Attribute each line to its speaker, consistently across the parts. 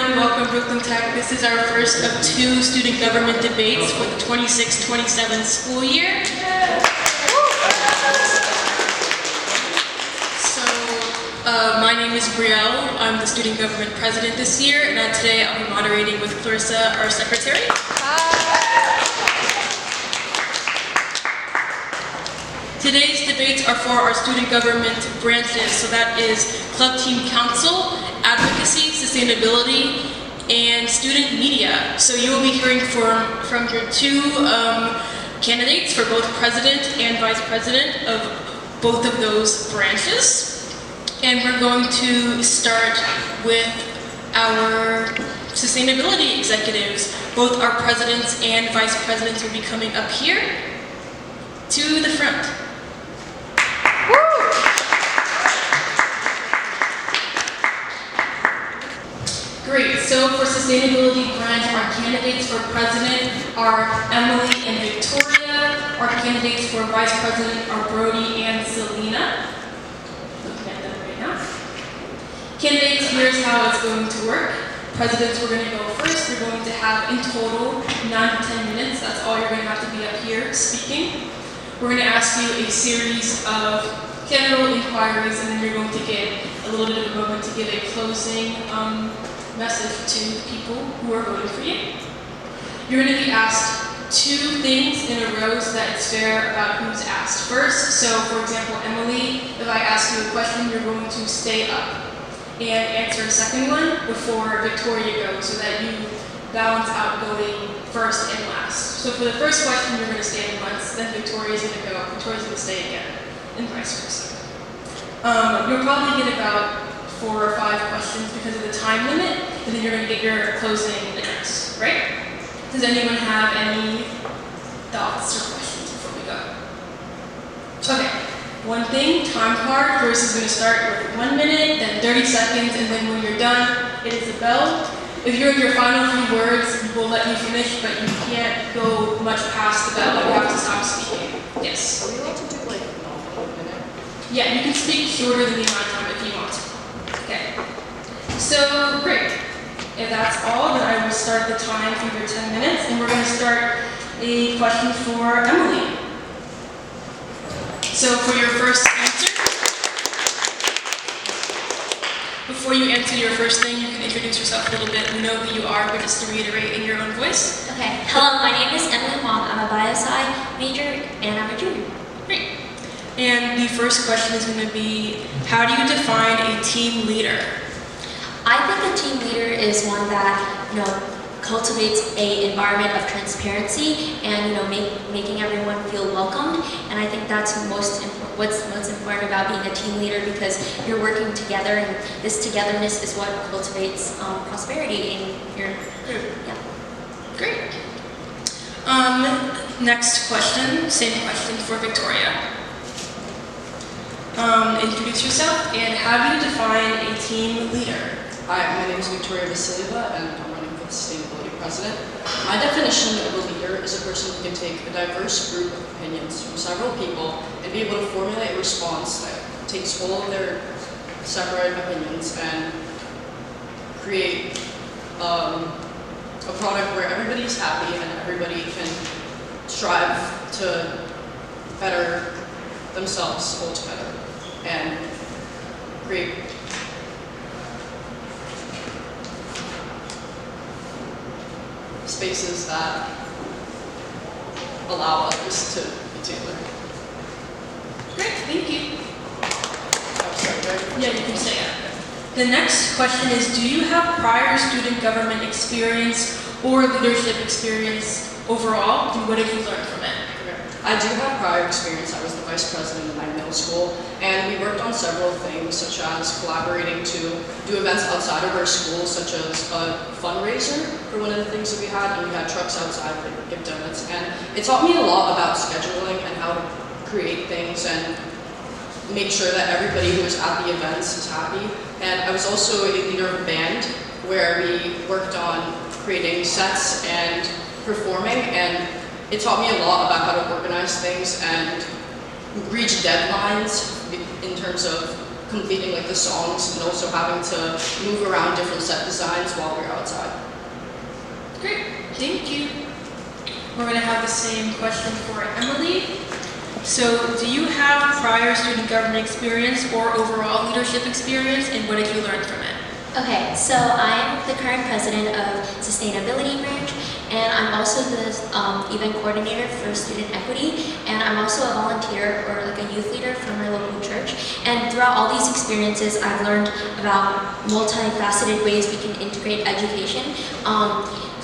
Speaker 1: everyone, welcome Brooklyn Tech. This is our first of 2 student government debates for the 26-27 school year. So, my name is Brielle. I'm the student government president this year, and today I'll be moderating with Clarissa, our secretary. Today's debates are for our student government branches, so that is Club Team Council, Advocacy, Sustainability, and Student Media. So you will be hearing from your 2 candidates for both president and vice president of both of those branches. And we're going to start with our sustainability executives. Both our presidents and vice presidents will be coming up here to the front. Great, so for sustainability branch, our candidates for president are Emily and Victoria. Our candidates for vice president are Brody and Selina. Looking at them right now. Candidates, here's how it's going to work. Presidents, we're going to go first. You're going to have in total 9 to 10 minutes. That's all you're going to have to be up here speaking. We're going to ask you a series of general inquiries, and then you're going to get a little bit of a moment to give a closing message to the people who are voting for you. You're going to be asked 2 things in a row so that it's fair about who's asked first. So, for example, Emily, if I ask you a question, you're going to stay up and answer a second one before Victoria goes so that you balance out going first and last. So for the first question, you're going to stand once, then Victoria's going to go, Victoria's going to stay again, and vice versa. You'll probably get about 4 or 5 questions because of the time limit, and then you're going to get your closing address, right? Does anyone have any thoughts or questions before we go? Okay, one thing, time card. First is going to start with 1 minute, then 30 seconds, and then when you're done, it is a bell. If you're in your final few words, we'll let you finish, but you can't go much past the bell. You have to stop speaking. Yes? Are we allowed to do like a minute? Yeah, you can speak shorter than the amount of time if you want to. Okay, so great. If that's all, then I will start the time for your 10 minutes, and we're going to start a question for Emily. So for your first answer, before you answer your first thing, you can introduce yourself a little bit. We know who you are, but just to reiterate in your own voice.
Speaker 2: Okay, hello, my name is Emily Huang. I'm a bio-sci major, and I'm a junior.
Speaker 1: Great. And the first question is going to be, how do you define a team leader?
Speaker 2: I think a team leader is one that, cultivates an environment of transparency and, making everyone feel welcomed. And I think that's what's most important about being a team leader, because you're working together, and this togetherness is what cultivates prosperity in your group. Yeah.
Speaker 1: Great. Next question, same question for Victoria. Introduce yourself, and how do you define a team leader?
Speaker 3: Hi, my name is Victoria Vasilyeva, and I'm running for the Sustainability President. My definition of a leader is a person who can take a diverse group of opinions from several people and be able to formulate a response that takes all of their separate opinions and create a product where everybody's happy and everybody can strive to better themselves all together and create spaces that allow others to be together.
Speaker 1: Great, thank you.
Speaker 3: Oh, sorry, right?
Speaker 1: Yeah, you can say it. The next question is, do you have prior student government experience or leadership experience overall, and what did you learn from it?
Speaker 3: I do have prior experience. I was the vice president of my middle school, and we worked on several things, such as collaborating to do events outside of our school, such as a fundraiser for one of the things that we had, and we had trucks outside that would give donuts, and it taught me a lot about scheduling and how to create things and make sure that everybody who was at the events is happy. And I was also a leader of a band, where we worked on creating sets and performing, and it taught me a lot about how to organize things and reach deadlines in terms of completing like the songs and also having to move around different set designs while we're outside.
Speaker 1: Great, thank you. We're going to have the same question for Emily. So, do you have prior student government experience or overall leadership experience, and what did you learn from it?
Speaker 2: Okay, so I'm the current president of Sustainability Branch, and I'm also the event coordinator for Student Equity, and I'm also a volunteer or like a youth leader for my local church. And throughout all these experiences, I've learned about multifaceted ways we can integrate education.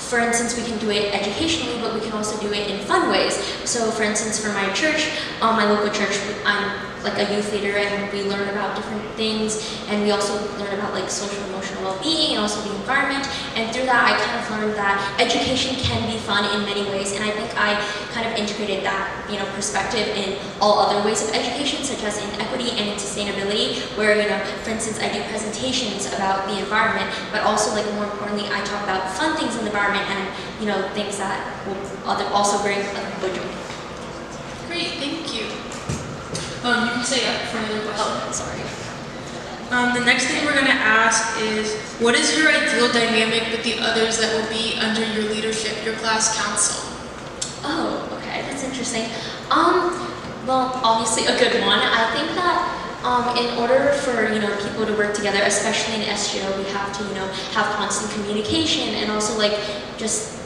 Speaker 2: For instance, we can do it educationally, but we can also do it in fun ways. So for instance, for my church, my local church, I'm like a youth leader, and we learn about different things, and we also learn about like social emotional well-being and also the environment. And through that, I kind of learned that education can be fun in many ways, and I think I kind of integrated that, perspective in all other ways of education, such as in equity and in sustainability, where, for instance, I do presentations about the environment, but also, like, more importantly, I talk about fun things in the environment and, things that will also bring other people joy.
Speaker 1: Great, thank you. You can stay up for another question.
Speaker 2: Oh, sorry.
Speaker 1: The next thing we're going to ask is, what is your ideal dynamic with the others that will be under your leadership, your class council?
Speaker 2: Oh, okay, that's interesting. Well, obviously a good one. I think that in order for people to work together, especially in SGO, we have to have constant communication and also just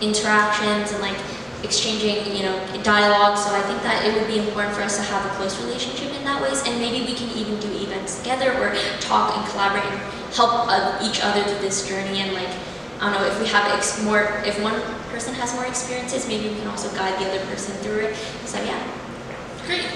Speaker 2: interactions and exchanging dialogue. So I think that it would be important for us to have a close relationship in that ways, and maybe we can even do events together or talk and collaborate and help each other through this journey. And I don't know, if we have if one person has more experiences, maybe we can also guide the other person through it. So yeah.
Speaker 1: Great.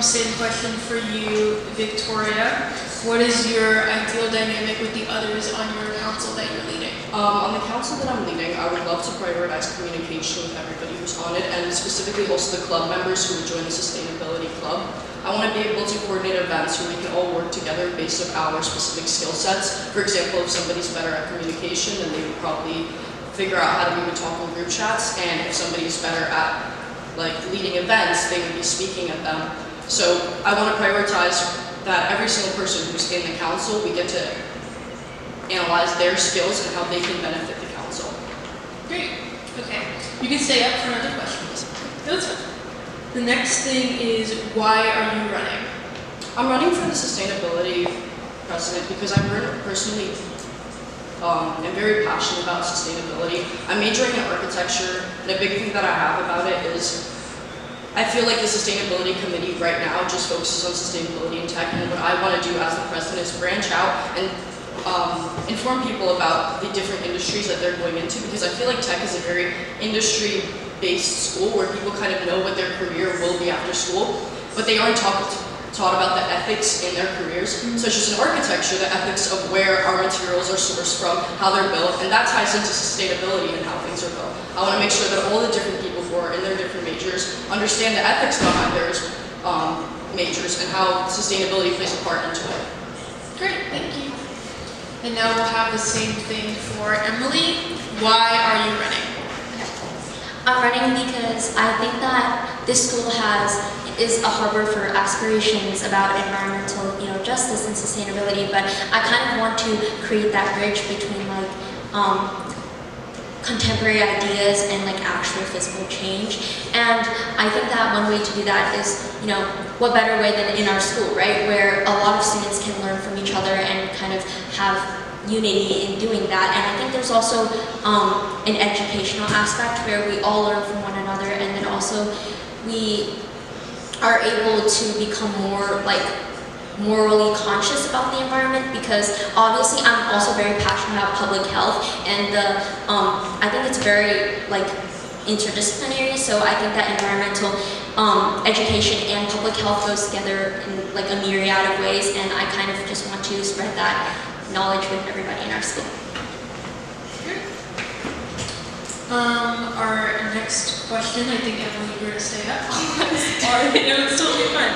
Speaker 1: Same question for you, Victoria. What is your ideal dynamic with the others on your council that you're leading?
Speaker 3: On the council that I'm leading, I would love to prioritize communication with everybody who's on it, and specifically also the club members who would join the Sustainability Club. I want to be able to coordinate events where we can all work together based on our specific skill sets. For example, if somebody's better at communication, then they would probably figure out how to maybe talk in group chats, and if somebody's better at leading events, they would be speaking at them. So I want to prioritize that every single person who's in the council, we get to analyze their skills and how they can benefit the council.
Speaker 1: Great. Okay. You can stay up for another question. That's fine. The next thing is, why are you running?
Speaker 3: I'm running for the sustainability president because I'm personally am very passionate about sustainability. I'm majoring in architecture, and a big thing that I have about it is I feel like the sustainability committee right now just focuses on sustainability and tech, and what I want to do as the president is branch out and inform people about the different industries that they're going into, because I feel like tech is a very industry-based school where people kind of know what their career will be after school, but they aren't taught about the ethics in their careers, such as in architecture, the ethics of where our materials are sourced from, how they're built, and that ties into sustainability and how things are built. I want to make sure that all the different people who are in their different majors understand the ethics behind their majors and how sustainability plays a part into it.
Speaker 1: Great, thank you. And now we'll have the same thing for Emily. Why are you running?
Speaker 2: I'm running because I think that this school is a harbor for aspirations about environmental, justice and sustainability, but I kind of want to create that bridge between contemporary ideas and actual physical change. And I think that one way to do that is, what better way than in our school, right? Where a lot of students can learn from each other and kind of have unity in doing that. And I think there's also an educational aspect where we all learn from one another, and then also we are able to become more morally conscious about the environment, because obviously I'm also very passionate about public health, and I think it's very interdisciplinary. So I think that environmental education and public health goes together in a myriad of ways, and I kind of just want to spread that knowledge with everybody in our school.
Speaker 1: Our next question, I think Emily, you're going to stay up. Sorry, no, it's totally fine.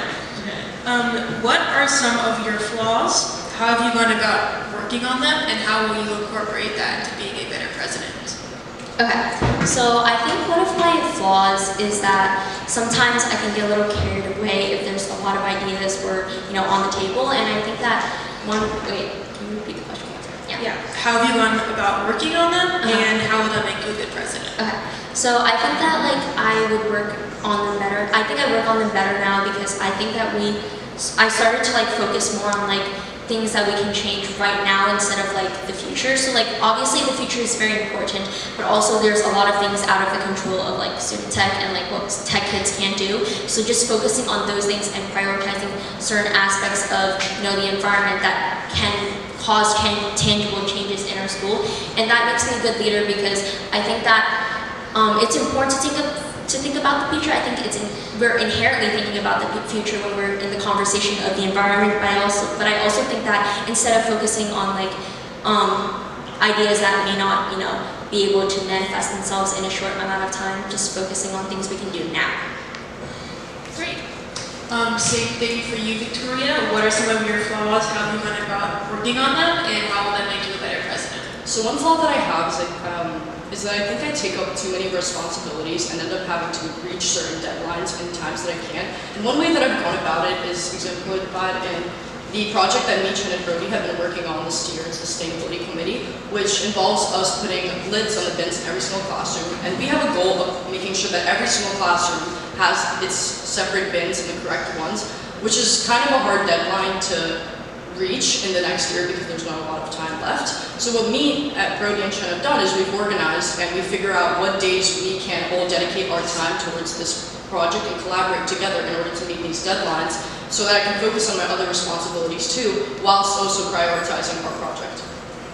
Speaker 1: What are some of your flaws? How have you gone about working on them, and how will you incorporate that into being a better president?
Speaker 2: Okay, so I think one of my flaws is that sometimes I can get a little carried away if there's a lot of ideas were, on the table, and I think that wait, can you repeat the question?
Speaker 1: Yeah. How have you gone about working on them, and how will that make you a good president?
Speaker 2: Okay. So I think that I would work on them better. I think I work on them better now because I think that I started to focus more on things that we can change right now instead of the future. So obviously the future is very important, but also there's a lot of things out of the control of student tech and what tech kids can do. So just focusing on those things and prioritizing certain aspects of the environment that can cause tangible changes in our school, and that makes me a good leader because I think that it's important to think about the future. I think we're inherently thinking about the future when we're in the conversation of the environment, but I also think that instead of focusing on ideas that may not be able to manifest themselves in a short amount of time, just focusing on things we can do now.
Speaker 1: Great. Same thing for you, Victoria. What are some of your flaws? How have you gone about working on them, and how will that make you a better president?
Speaker 3: So one flaw that I have is that I think I take up too many responsibilities and end up having to reach certain deadlines in times that I can't. And one way that I've gone about it is exemplified in the project that Nyzhnyk and Brody have been working on this year, the Sustainability Committee, which involves us putting lids on the bins in every single classroom. And we have a goal of making sure that every single classroom has its separate bins and the correct ones, which is kind of a hard deadline to reach in the next year because there's not a lot of time left. So what me at Brody and Chen have done is we've organized and we figure out what days we can all dedicate our time towards this project and collaborate together in order to meet these deadlines so that I can focus on my other responsibilities too, whilst also prioritizing our project.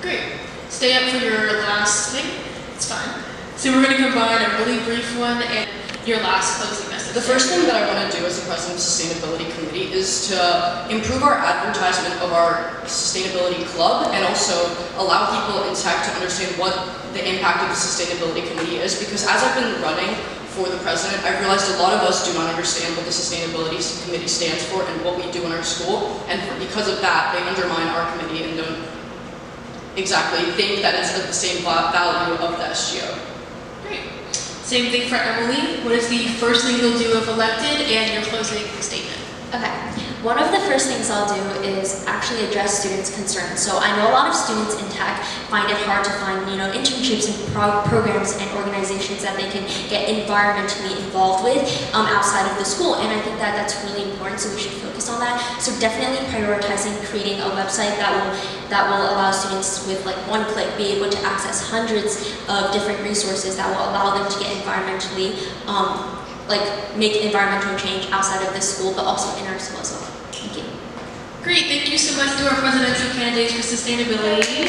Speaker 1: Great. Stay up for your last thing. It's fine. So we're going to combine a really brief one and your last closing message.
Speaker 3: The first thing that I want to do as the president of the Sustainability Committee is to improve our advertisement of our Sustainability Club and also allow people in tech to understand what the impact of the Sustainability Committee is, because as I've been running for the president, I've realized a lot of us do not understand what the Sustainability Committee stands for and what we do in our school, and because of that, they undermine our committee and don't exactly think that it's at the same value of the SGO.
Speaker 1: Great. Same thing for Emily. What is the first thing you'll do if elected, and your closing statement?
Speaker 2: Okay. One of the first things I'll do is actually address students' concerns. So I know a lot of students in tech find it hard to find, internships and programs and organizations that they can get environmentally involved with outside of the school. And I think that that's really important, so we should focus on that. So definitely prioritizing creating a website that will allow students with one click be able to access hundreds of different resources that will allow them to get environmentally make environmental change outside of the school, but also in our school as well. Thank you.
Speaker 1: Great, thank you so much to our presidential candidates for sustainability.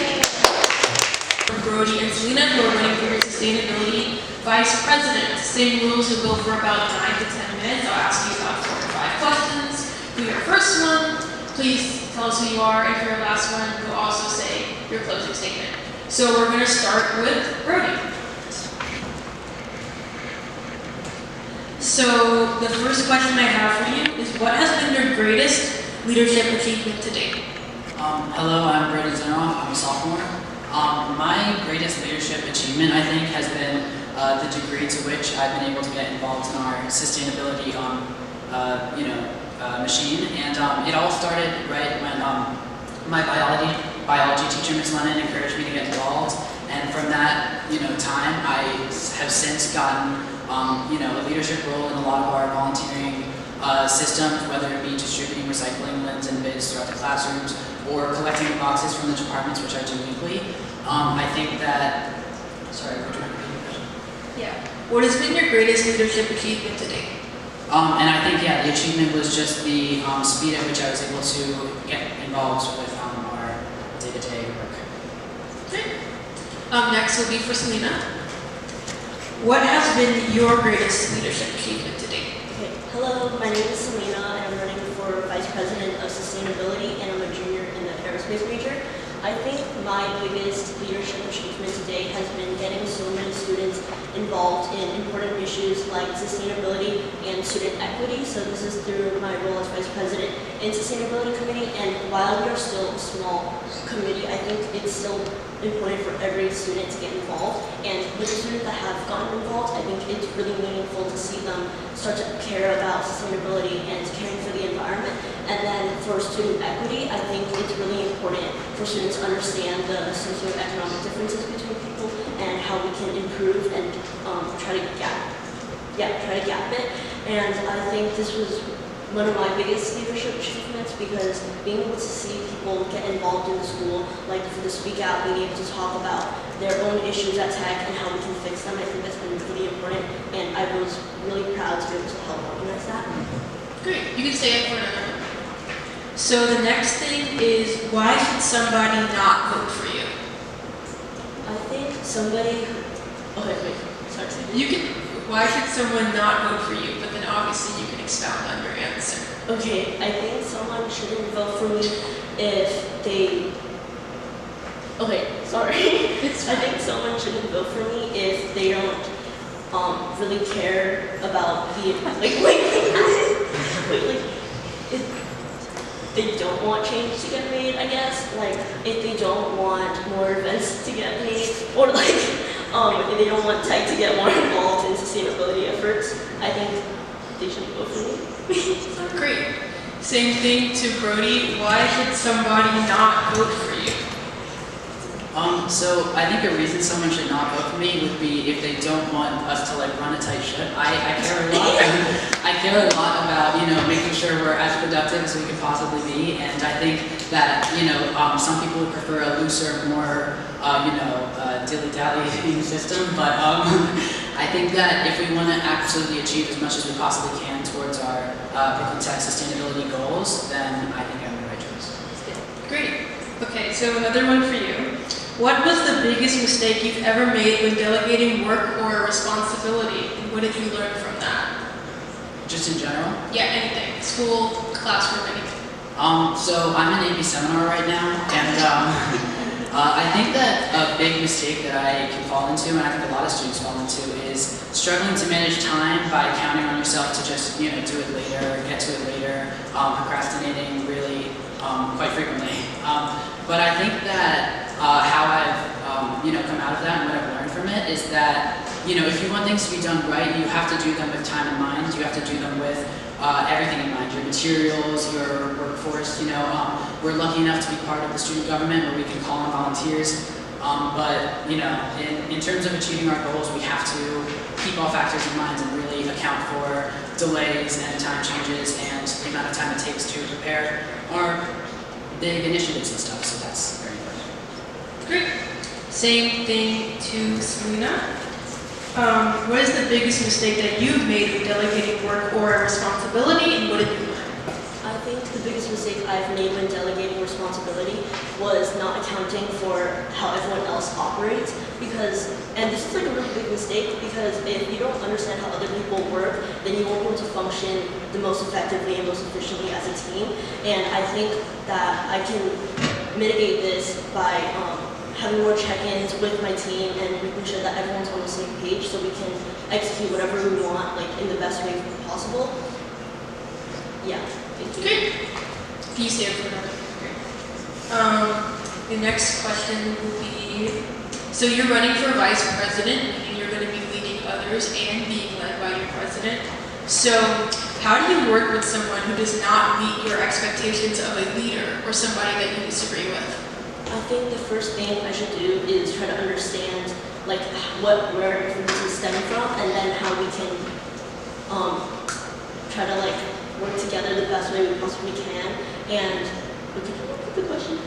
Speaker 1: For Brody and Selina, who are running for your sustainability vice president. Same rules, will go for about 9 to 10 minutes. I'll ask you about 4 to 5 questions. For your first one, please tell us who you are, and for your last one, you'll also say your closing statement. So we're going to start with Brody. So the first question I have for you is, what has been your greatest leadership achievement to date?
Speaker 4: Hello, I'm Brody Deneroff. I'm a sophomore. My greatest leadership achievement, I think, has been the degree to which I've been able to get involved in our sustainability machine. And it all started right when my biology teacher, Ms. Lennon, encouraged me to get involved. And from that time, I have since gotten a leadership role in a lot of our volunteering systems, whether it be distributing recycling bins and bins throughout the classrooms, or collecting the boxes from the departments, which I do weekly. I think that, sorry, would you mind repeating the question?
Speaker 1: Yeah. What has been your greatest leadership achievement to date?
Speaker 4: And I think, the achievement was just the speed at which I was able to get involved with our day-to-day work.
Speaker 1: Great. Next will be for Selina. What has been your greatest leadership achievement to date?
Speaker 5: Okay. Hello, my name is Selina, and I'm running for Vice President of Sustainability, and I'm a junior in the aerospace major. I think my biggest leadership achievement to date has been getting so many students involved in important issues like sustainability and student equity. So this is through my role as Vice President in Sustainability Committee. And while we are still a small committee, I think it's still important for every student to get involved. And with the students that have gotten involved, I think it's really meaningful to see them start to care about sustainability and caring for the environment. And then for student equity, I think it's really important for students to understand the socioeconomic differences between people and how we can improve and try to gap it. And I think this was one of my biggest leadership achievements, because being able to see people get involved in the school, like for the Speak Out, being able to talk about their own issues at Tech and how we can fix them, I think that's been really important, and I was really proud to be able to help organize that.
Speaker 1: Great, you can stay up for another one. So the next thing is, why should somebody not vote for you?
Speaker 5: I think somebody, okay, wait, sorry.
Speaker 1: Why should someone not vote for you? But then obviously you can expound on your answer.
Speaker 5: Okay, I think someone shouldn't vote for me if they, okay, sorry. I think someone shouldn't vote for me if they don't really care about the, if they don't want change to get made, I guess. Like, if they don't want more events to get made, or like, if they don't want Tech to get more involved in sustainability efforts, I think they should vote for me.
Speaker 1: Great. Same thing to Brody. Why should somebody not vote for you?
Speaker 4: So I think a reason someone should not vote for me would be if they don't want us to like run a tight ship. I care a lot. I care a lot about, you know, making sure we're as productive as we could possibly be, and I think that, you know, some people would prefer a looser, more dilly-dally system, but I think that if we want to absolutely achieve as much as we possibly can towards our Brooklyn Tech sustainability goals, then I think I'm the right choice.
Speaker 1: Great. Okay, so another one for you. What was the biggest mistake you've ever made when delegating work or a responsibility? And what did you learn from that?
Speaker 4: Just in general?
Speaker 1: Yeah, anything. School, classroom, anything.
Speaker 4: So I'm in AP seminar right now, and I think that a big mistake that I can fall into, and I think a lot of students fall into, is struggling to manage time by counting on yourself to just, you know, do it later, get to it later, procrastinating really quite frequently. But I think that how I've come out of that and what I've learned from it is that, you know, if you want things to be done right, you have to do them with time in mind. You have to do them with everything in mind, your materials, your workforce. You know, we're lucky enough to be part of the student government where we can call on volunteers. But, you know, in terms of achieving our goals, we have to keep all factors in mind and really account for delays and time changes and the amount of time it takes to prepare our big initiatives and stuff. So that's very important.
Speaker 1: Great. Same thing to Selina. What is the biggest mistake that you've made when delegating work or a responsibility, and what did you learn?
Speaker 5: I think the biggest mistake I've made when delegating responsibility was not accounting for how everyone else operates, and this is like a really big mistake, because if you don't understand how other people work, then you won't be able to function the most effectively and most efficiently as a team. And I think that I can mitigate this by having more check-ins with my team and making sure that everyone's on the same page so we can execute whatever we want, like, in the best way possible. Yeah, thank you.
Speaker 1: Great. Can you stay up for another? Great. The next question will be, so you're running for vice president, meaning you're going to be leading others and being led by your president. So how do you work with someone who does not meet your expectations of a leader or somebody that you disagree with?
Speaker 5: I think the first thing I should do is try to understand, like, where differences stem from, and then how we can try to, like, work together the best way we possibly can. And could you repeat the question?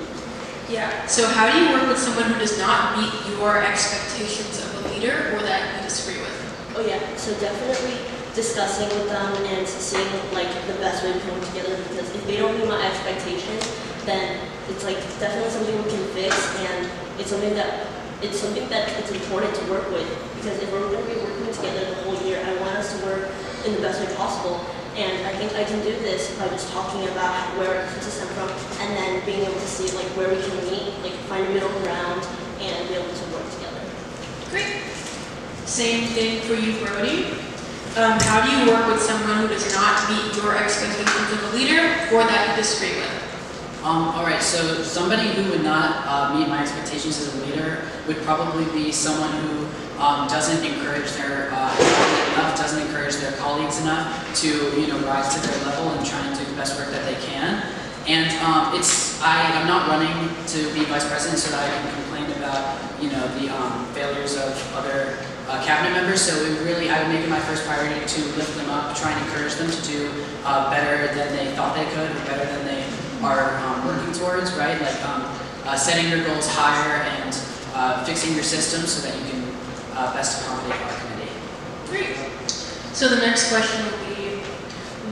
Speaker 1: Yeah. So how do you work with someone who does not meet your expectations of a leader or that you disagree with?
Speaker 5: Oh yeah. So definitely discussing with them and seeing, like, the best way we can work together, because if they don't meet my expectations, then it's, like, definitely something we can fix, and it's something that it's important to work with, because if we're going to be working together the whole year, I want us to work in the best way possible. And I think I can do this by just talking about where differences stem from, and then being able to see, like, where we can meet, like, find a middle ground, and be able to work together.
Speaker 1: Great. Same thing for you, Brody. How do you work with someone who does not meet your expectations of a leader or that you disagree with?
Speaker 4: Alright, so somebody who would not meet my expectations as a leader would probably be someone who doesn't encourage their enough, doesn't encourage their colleagues enough to rise to their level and try and do the best work that they can. And I'm not running to be vice president so that I can complain about the failures of other cabinet members. So I would make it my first priority to lift them up, try and encourage them to do better than they thought they could, or better than they are working towards, right? Like setting your goals higher and fixing your systems so that you can best accommodate our committee.
Speaker 1: Great. So the next question would be,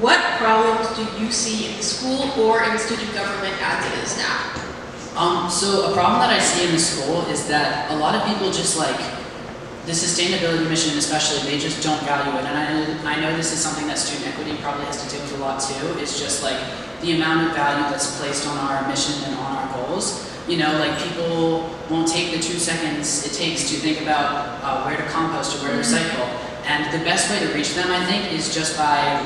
Speaker 1: what problems do you see in the school or in student government as it is now?
Speaker 4: So a problem that I see in the school is that a lot of people just like the sustainability mission especially, they just don't value it. And I know this is something that student equity probably has to deal with a lot too, is just like the amount of value that's placed on our mission and on our goals. Like people won't take the 2 seconds it takes to think about where to compost or where to recycle. And the best way to reach them, I think, is just by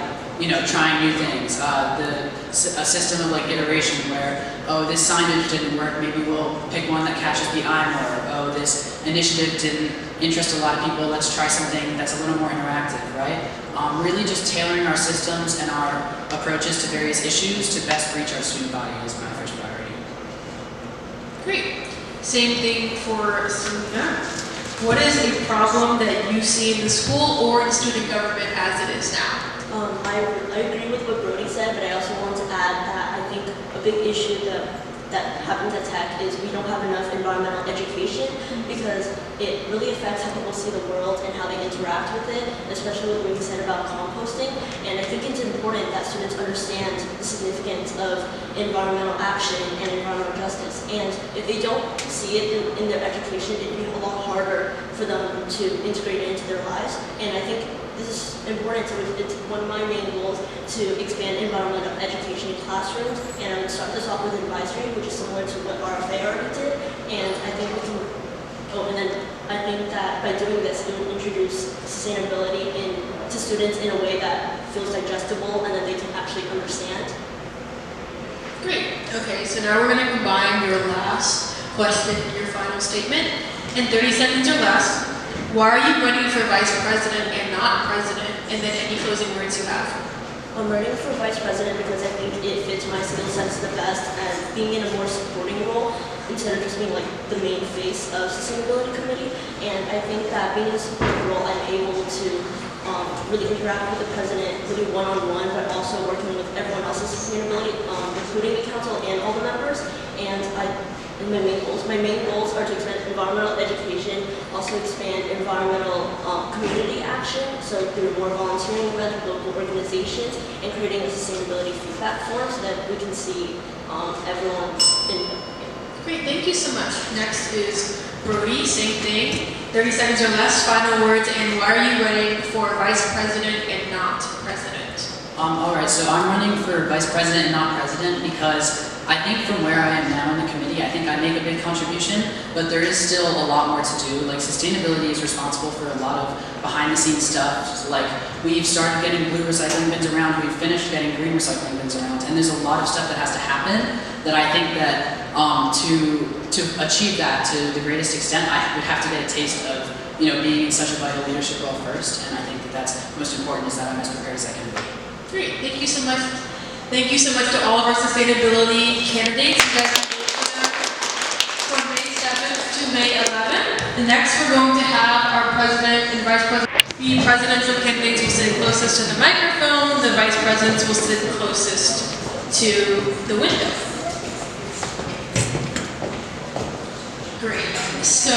Speaker 4: trying new things. A system of like iteration where, oh, this signage didn't work, maybe we'll pick one that catches the eye more. Oh, this initiative didn't interest a lot of people, let's try something that's a little more interactive, right? Really just tailoring our systems and our approaches to various issues to best reach our student body is my first priority.
Speaker 1: Great. Same thing for Selina. What is a problem that you see in the school or in student government as it is now?
Speaker 5: I agree with what Brody said, but I also want to add that I think a big issue that happens at Tech is we don't have enough environmental education because it really affects how people see the world and how they interact with it, especially what we said about composting. And I think it's important that students understand the significance of environmental action and environmental justice. And if they don't see it in their education, it'd be a lot harder for them to integrate it into their lives. And I think this is important. It's one of my main goals to expand environmental education in classrooms, and I would start this off with advisory, which is similar to what RFA already did. And I think we can. Oh, and then I think that by doing this, it will introduce sustainability to students in a way that feels digestible and that they can actually understand.
Speaker 1: Great. Okay, so now we're going to combine your last question and your final statement. In 30 seconds or less, why are you running for vice president and not president? And then any closing words you have.
Speaker 5: I'm running for vice president because I think it fits my skill sets the best, and being in a more supporting role instead of just being like the main face of sustainability committee. And I think that being in a supporting role, I'm able to really interact with the president, really one-on-one, but also working with everyone else's sustainability, including the council and all the members. And my main goals are to expand environmental education, also expand environmental community action, so through more volunteering with local organizations, and creating a sustainability feedback form so that we can see everyone's input.
Speaker 1: Great, thank you so much. Next is Brody, same thing. 30 seconds or less, final words, and why are you running for vice president and not president?
Speaker 4: Alright, so I'm running for vice president and not president because I think from where I am now in the committee, I think I make a big contribution, but there is still a lot more to do. Like sustainability is responsible for a lot of behind the scenes stuff. Like we've started getting blue recycling bins around, we've finished getting green recycling bins around, and there's a lot of stuff that has to happen that I think that to achieve that to the greatest extent, I would have to get a taste of being in such a vital leadership role first, and I think that that's most important, is that I'm as prepared as I can be.
Speaker 1: Great, thank you so much. Thank you so much to all of our sustainability candidates. You guys can vote for them from May 7th to May 11th. Next, we're going to have our president and vice president. The presidential candidates will sit closest to the microphone. The vice presidents will sit closest to the window. Great. So,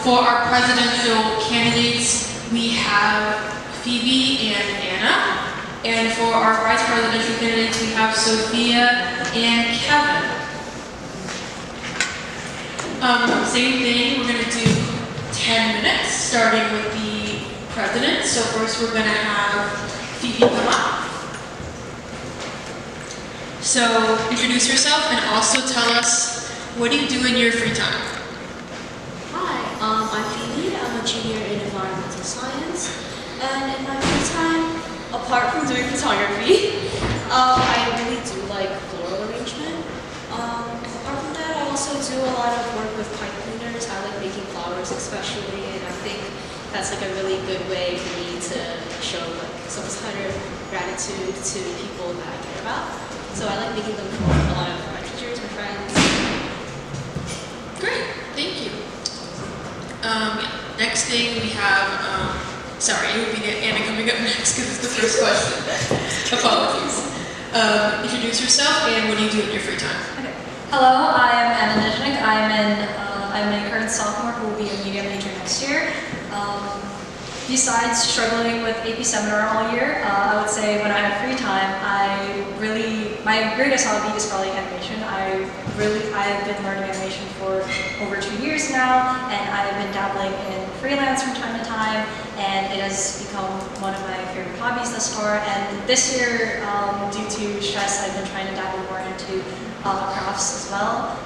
Speaker 1: for our presidential candidates, we have Phoebe and Anna. And for our vice presidential candidates, we have Sophia and Kevin. Same thing, we're going to do 10 minutes, starting with the president. So first we're going to have Phoebe come up. So introduce yourself and also tell us, what do you do in your free time?
Speaker 2: Hi, I'm Phoebe. I'm a junior in environmental
Speaker 6: science. And in my free time, apart from doing photography, I really do like floral arrangement. Apart from that, I also do a lot of work with pipe cleaners. I like making flowers especially, and I think that's like a really good way for me to show like some kind of gratitude to people that I care about. So I like making them for a lot of my teachers, my friends.
Speaker 1: Great, thank you. Next thing we have, sorry, it would be Anna coming up next because it's the first question. Apologies. Introduce yourself and what do you do in your free time?
Speaker 7: Okay. Hello, I am Anna Nyzhnyk. I'm a current sophomore who will be a media major next year. Besides struggling with AP seminar all year, I would say when I have free time, my greatest hobby is probably animation. I've been learning animation for over 2 years now, and I've been dabbling in freelance from time to time, and it has become one of my favorite hobbies thus far. And this year, due to stress, I've been trying to dabble more into crafts as well.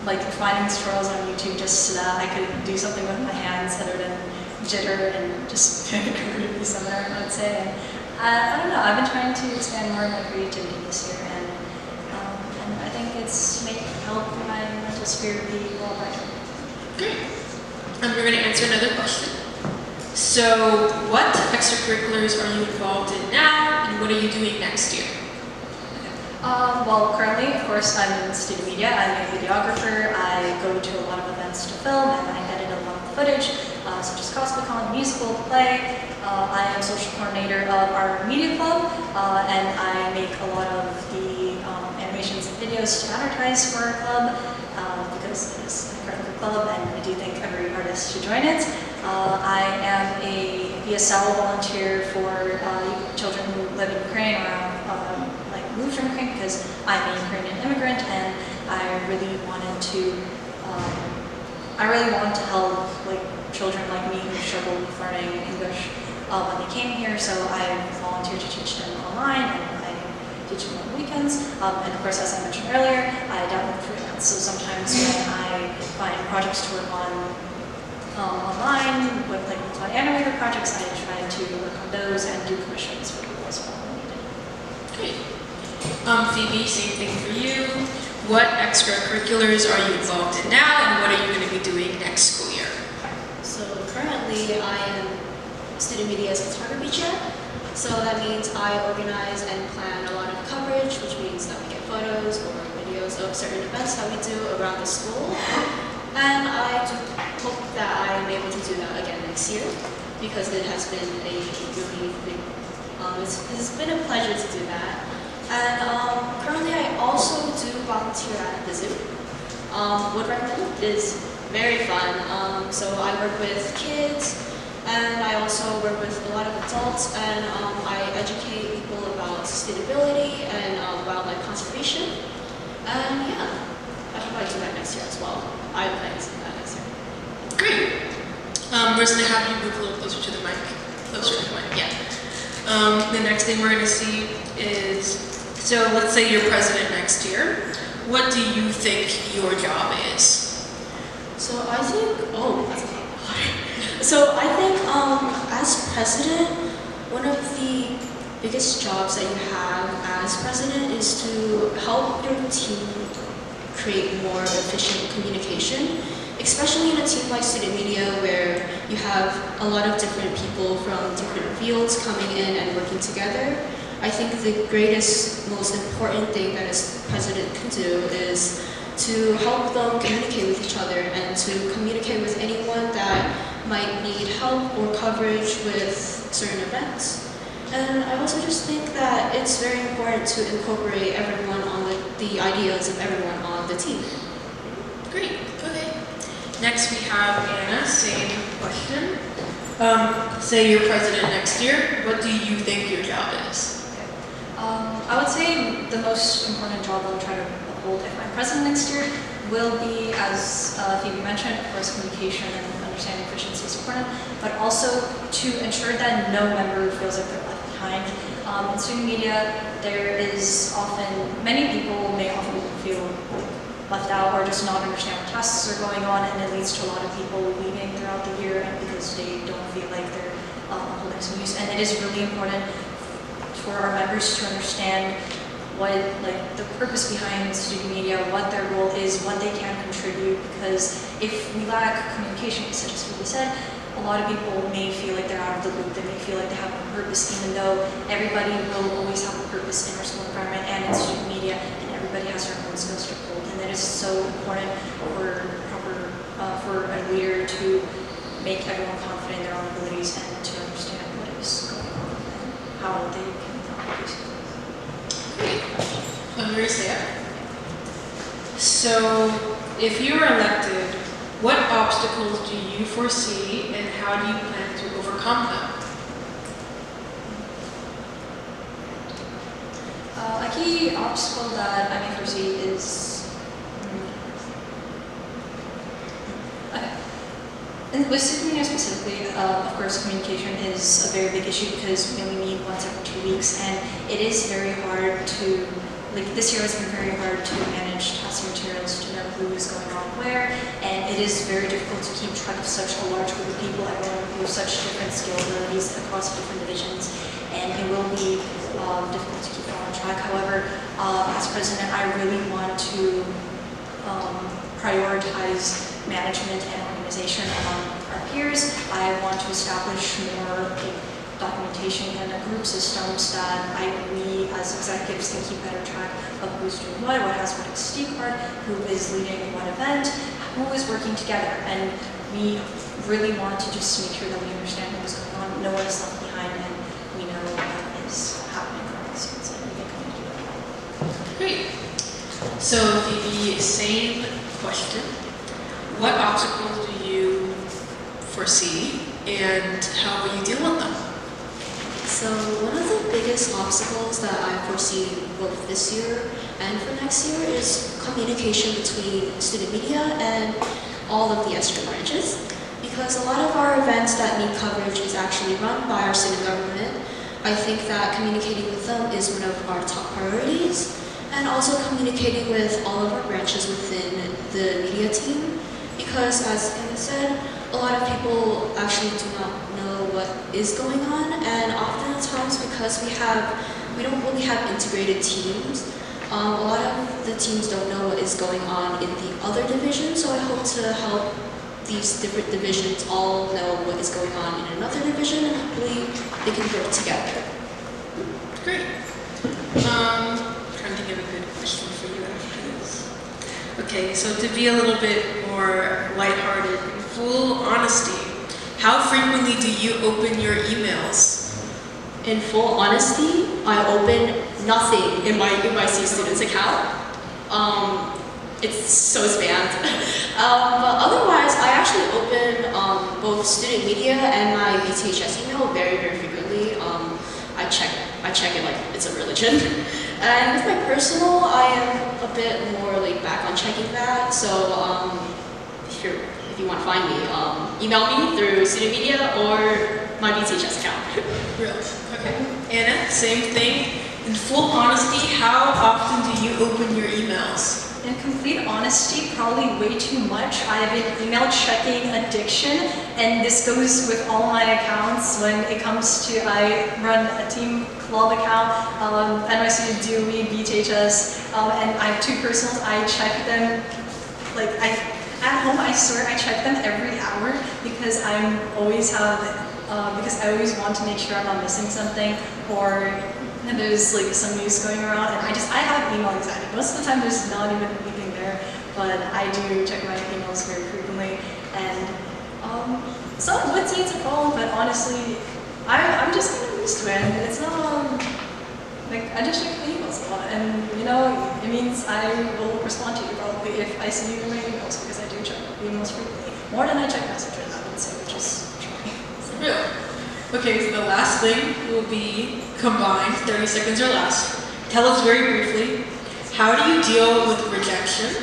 Speaker 7: Like finding tutorials on YouTube just so that I could do something with my hands other than jitter and just create a seminar, I would say. And I don't know, I've been trying to expand more of my creativity this year, and I think it's helped my mental sphere be a lot better.
Speaker 1: Great. We're going to answer another question. So, what extracurriculars are you involved in now, and what are you doing next year?
Speaker 7: Well, currently, of course, I'm in student media. I'm a videographer. I go to a lot of events to film, and I edit a lot of footage, such as Cosmicon, musical, play. I am social coordinator of our media club, and I make a lot of the animations and videos to advertise for our club, because it is an incredible club, and I do think every artist should join it. I am a BSL volunteer for children who live in Ukraine around moved from Ukraine because I'm a Ukrainian immigrant, and I really wanted to help children like me who struggle with learning English when they came here. So I volunteered to teach them online, and I teach them on the weekends. And of course, as I mentioned earlier, I dabble in freelance. So sometimes when I find projects to work on online with my animator projects, I try to work on those and do commissions for people as well when needed.
Speaker 1: Great. Phoebe, same thing for you. What extracurriculars are you involved in now, and what are you going to be doing next school year?
Speaker 6: So currently I am student media as photography chair. So that means I organize and plan a lot of coverage, which means that we get photos or videos of certain events that we do around the school. And I do hope that I am able to do that again next year, because it has been a really big, it's been a pleasure to do that. And currently I also do volunteer at the zoo. Would recommend it. Is very fun. So I work with kids, and I also work with a lot of adults, and I educate people about sustainability and wildlife conservation. And yeah, I should probably do that next year as well. I plan to do that next year.
Speaker 1: Great. We're just going to have you move a little closer to the mic. Closer to the mic, yeah. The next thing we're going to see is, so let's say you're president next year. What do you think your job is?
Speaker 6: So I think, that's a lot harder. So I think as president, one of the biggest jobs that you have as president is to help your team create more efficient communication, especially in a team like student media where you have a lot of different people from different fields coming in and working together. I think the greatest, most important thing that a president can do is to help them communicate with each other and to communicate with anyone that might need help or coverage with certain events. And I also just think that it's very important to incorporate everyone on the ideas of everyone on the team.
Speaker 1: Great, okay. Next we have Anna, same question. Say you're president next year, what do you think your job is?
Speaker 7: I would say the most important job I'll try to uphold if I'm president next year will be, as Phoebe mentioned, of course, communication and understanding efficiency is important, but also to ensure that no member feels like they're left behind. In student media, there is often, many people may often feel left out or just not understand what tasks are going on, and it leads to a lot of people leaving throughout the year because they don't feel like they're holding some use. And it is really important for our members to understand what, like, the purpose behind student media, what their role is, what they can contribute, because if we lack communication, such as Phoebe said, a lot of people may feel like they're out of the loop, they may feel like they have no purpose, even though everybody will always have a purpose in our school environment and in student media, and everybody has their own skills to hold. And that is so important for a leader to make everyone confident in their own abilities and to understand what is going on and how they can produce.
Speaker 1: Great. I'm very sad. So, if you are elected, what obstacles do you foresee and how do you plan to overcome them?
Speaker 7: A key obstacle that I may foresee is and with student media specifically, of course, communication is a very big issue because we only meet once every 2 weeks, and it is very hard to, like, this year has been very hard to manage task materials, to know who is going on where, and it is very difficult to keep track of such a large group of people, everyone with such different skill abilities across different divisions, and it will be difficult to keep on track. However, as president, I really want to prioritize management and organization among our peers. I want to establish more documentation and group systems that we as executives can keep better track of who's doing what has what SD card, who is leading what event, who is working together. And we really want to just make sure that we understand what's going on, no one is left behind, and we know what is happening for us. So we can kind of do that.
Speaker 1: Great. So the same question. What obstacles do you foresee and how will you deal with them?
Speaker 6: So one of the biggest obstacles that I foresee both this year and for next year is communication between student media and all of the SGO branches. Because a lot of our events that need coverage is actually run by our student government. I think that communicating with them is one of our top priorities, and also communicating with all of our branches within the media team. Because as Anna said, a lot of people actually do not know what is going on, and oftentimes because we don't really have integrated teams, a lot of the teams don't know what is going on in the other divisions, so I hope to help these different divisions all know what is going on in another division, and hopefully they can work together.
Speaker 1: Great. Trying to think of a good question for you after this. Okay, so to be a little bit more lighthearted, in full honesty, how frequently do you open your emails?
Speaker 3: In full honesty, I open nothing in my C Students account. It's so spammed. But otherwise, I actually open both student media and my BTHS email very, very frequently. I check it like it's a religion. And with my personal, I am a bit more laid back on checking that. So if you want to find me, email me through student media or my BTHS account.
Speaker 1: Really? Okay. Anna, same thing. In full honesty, how often do you open your emails?
Speaker 7: In complete honesty, probably way too much. I have an email checking addiction, and this goes with all my accounts when it comes to, I run a team club account, NYC, DOE, BTHS, and I have 2 personals. I check them, like, at home, I swear I check them every hour because I always want to make sure I'm not missing something, or there's like some news going around, and I have email anxiety. Most of the time there's not even anything there, but I do check my emails very frequently, and some would say it's a problem, but honestly, I'm just kind of used to it, and it's not, like, I just check my emails a lot, and you know, it means I will respond to you probably if I see you in my emails, because I do check emails frequently, more than I check messages, I would say, which is trying.
Speaker 1: Really? Okay, so the last thing will be combined, 30 seconds or less. Tell us very briefly, how do you deal with rejection,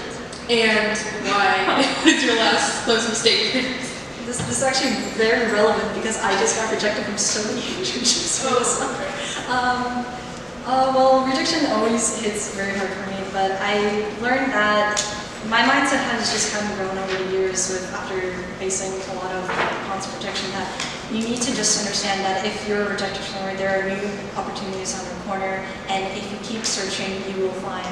Speaker 1: and why is your last closing statement?
Speaker 7: This is actually very relevant because I just got rejected from so many internships this summer. Well, rejection always hits very hard for me, but I learned that my mindset has just kind of grown over the years after facing a lot of constant protection that you need to just understand that if you're rejected somewhere, there are new opportunities on the corner, and if you keep searching, you will find